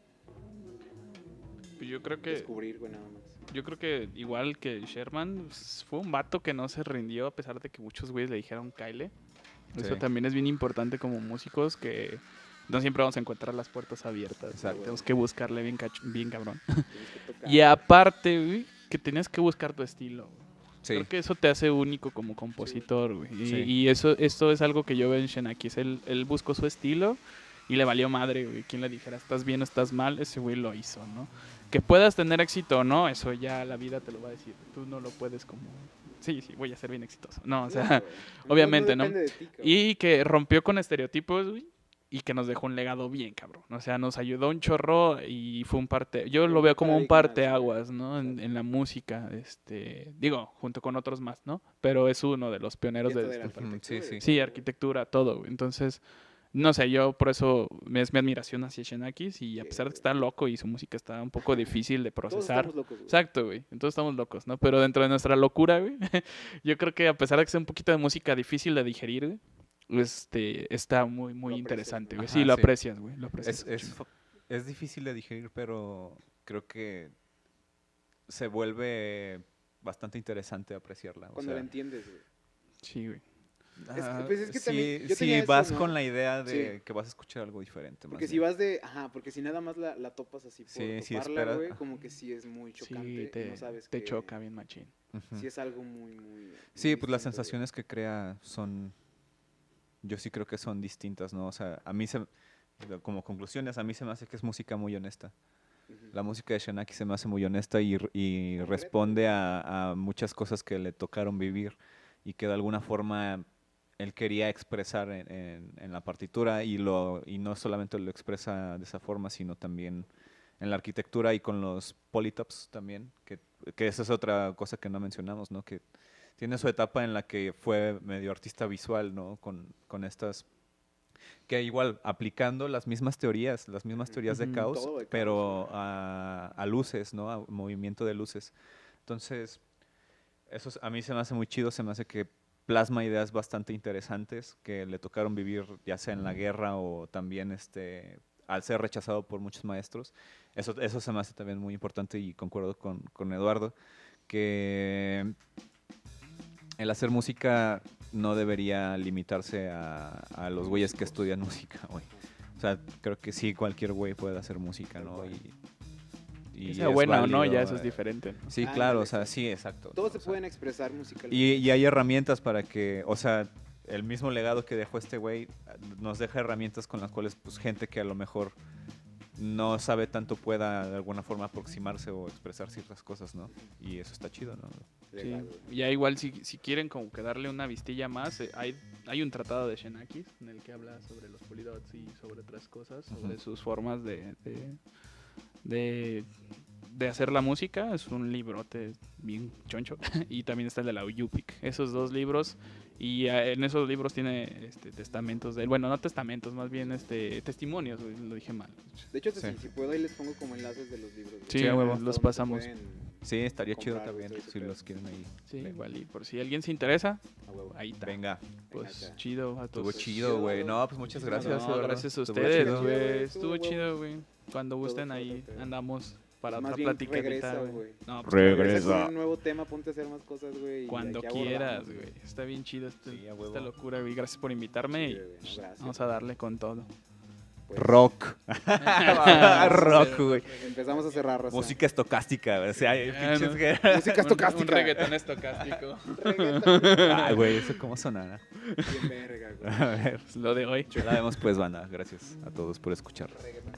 Pues yo creo que Descubrir, güey, nada más. Yo creo que igual que Sherman, pues, fue un vato que no se rindió a pesar de que muchos güeyes le dijeron Kyle. Eso Sí. también es bien importante como músicos, que no siempre vamos a encontrar las puertas abiertas. Exacto. Tenemos que buscarle bien cabrón. Tienes que tocar. Y aparte, güey, que tenías que buscar tu estilo. Güey. Sí. Creo que eso te hace único como compositor, güey. Y, Sí. y esto es algo que yo veo en Xenakis. Él buscó su estilo y le valió madre, güey. Quien le dijera, estás bien o estás mal, ese güey lo hizo, ¿no? Que puedas tener éxito o no, eso ya la vida te lo va a decir. Tú no lo puedes como... Sí, voy a ser bien exitoso. No, o sea, Claro, güey. obviamente, ¿no? depende de ti, cabrón. y que rompió con estereotipos, güey, y que nos dejó un legado bien, cabrón. O sea, nos ayudó un chorro y fue un parte... Yo lo Un veo como un paradigma, parteaguas, ¿no? exacto. En la música, digo, junto con otros más, ¿no? Pero es uno de los pioneros Y esto de... de la Ujú, arquitectura, sí, sí. Sí, arquitectura, todo, güey. Entonces, no sé, yo por eso es mi admiración hacia Xenakis y a Sí, pesar de que güey. está loco y su música está un poco difícil de Todos procesar. estamos locos, güey. Exacto, güey. Entonces estamos locos, ¿no? Pero dentro de nuestra locura, güey, yo creo que a pesar de que sea un poquito de música difícil de digerir, güey, está muy, muy Lo aprecias, interesante, ¿no? güey. Ajá, Sí, lo sí. aprecias, güey. Lo aprecias. Es difícil de digerir, pero creo que se vuelve bastante interesante apreciarla. O Cuando la sea, entiendes, güey. Sí, güey. pues es que también yo si tenía eso, vas ¿no? con la idea de Sí. que vas a escuchar algo diferente. Porque más si bien. vas porque si nada más la topas así por Sí, sí toparla, esperas, güey, ajá. como que sí es muy chocante Sí, y no sabes te qué- choca bien machín. Ujú. Sí es algo muy, muy... Sí, muy pues las distinto, güey. sensaciones que crea son, yo sí creo que son distintas, ¿no? O sea, como conclusiones, a mí se me hace que es música muy honesta. Ujú. La música de Shanaki se me hace muy honesta y Concreta, responde güey. a muchas cosas que le tocaron vivir y que de alguna forma él quería expresar en la partitura y no solamente lo expresa de esa forma, sino también en la arquitectura y con los polytops también, que esa es otra cosa que no mencionamos, ¿no? Que tiene su etapa en la que fue medio artista visual, ¿no? Con estas que igual aplicando las mismas teorías de Ujú. caos, Todo de caos, pero güey. a luces, ¿no? A movimiento de luces. Entonces, a mí se me hace muy chido, se me hace que plasma ideas bastante interesantes que le tocaron vivir ya sea en la guerra o también al ser rechazado por muchos maestros. Eso se me hace también muy importante y concuerdo con Eduardo, que el hacer música no debería limitarse a los güeyes que estudian música, güey. O sea, creo que sí, cualquier güey puede hacer música, ¿no? Y Que sea es buena o no, válido, ya eso es diferente. ¿no? Sí, Ándale, claro, o sea, exacto. sí, exacto. Todos O se sea, pueden expresar musicalmente. y hay herramientas para que, o sea, el mismo legado que dejó este güey nos deja herramientas con las cuales, pues, gente que a lo mejor no sabe tanto pueda de alguna forma aproximarse o expresar ciertas cosas, ¿no? Y eso está chido, ¿no? Sí. Legal, güey. Ya igual si quieren como que darle una vistilla más, hay un tratado de Xenakis en el que habla sobre los polidots y sobre otras cosas, sobre Ujú. sus formas de de hacer la música, es un librote bien choncho, y también está el de la Yupik. Esos dos libros, y en esos libros tiene testamentos de él. Bueno, no testamentos, más bien testimonios, güey, lo dije mal. De hecho, Sí. si puedo, ahí les pongo como enlaces de los libros. güey. Sí, Sí, a huevo. Hasta los donde se pasamos. pueden Sí, estaría chido comprar, también, güey, todo ese si pedo. los quieren ahí. Sí, leer. igual, y por si alguien se interesa, a huevo. ahí está. Venga, Pues Venga, chido a estuvo todos. chido, güey. No, pues muchas Muchísimas gracias. No, Eduardo. gracias a Estuvo ustedes, chido. güey. Estuvo Estuvo huevo. chido, güey. Cuando gusten Todo, ahí todo. andamos para Más otra bien, platicadita, regresa, güey. güey. No, pues, Regresa. Con un nuevo tema, ponte a hacer más cosas, güey. y cuando aquí abordamos, quieras, güey. Está bien chido Sí, a huevo. esta locura, güey. Gracias por invitarme Sí, y güey, no, gracias. vamos a darle con todo. Pues, Rock. Rock, güey. Empezamos a cerrar, raza. Música estocástica, güey. O sea, hay Ah, pinches no. que... Música Un estocástica. reggaetón estocástico. Reggaetón. Ay, güey, ¿eso cómo sonará? Bien verga, güey. A ver, Lo de hoy. la vemos pues, banda. Gracias a todos por escuchar. Reggaetón.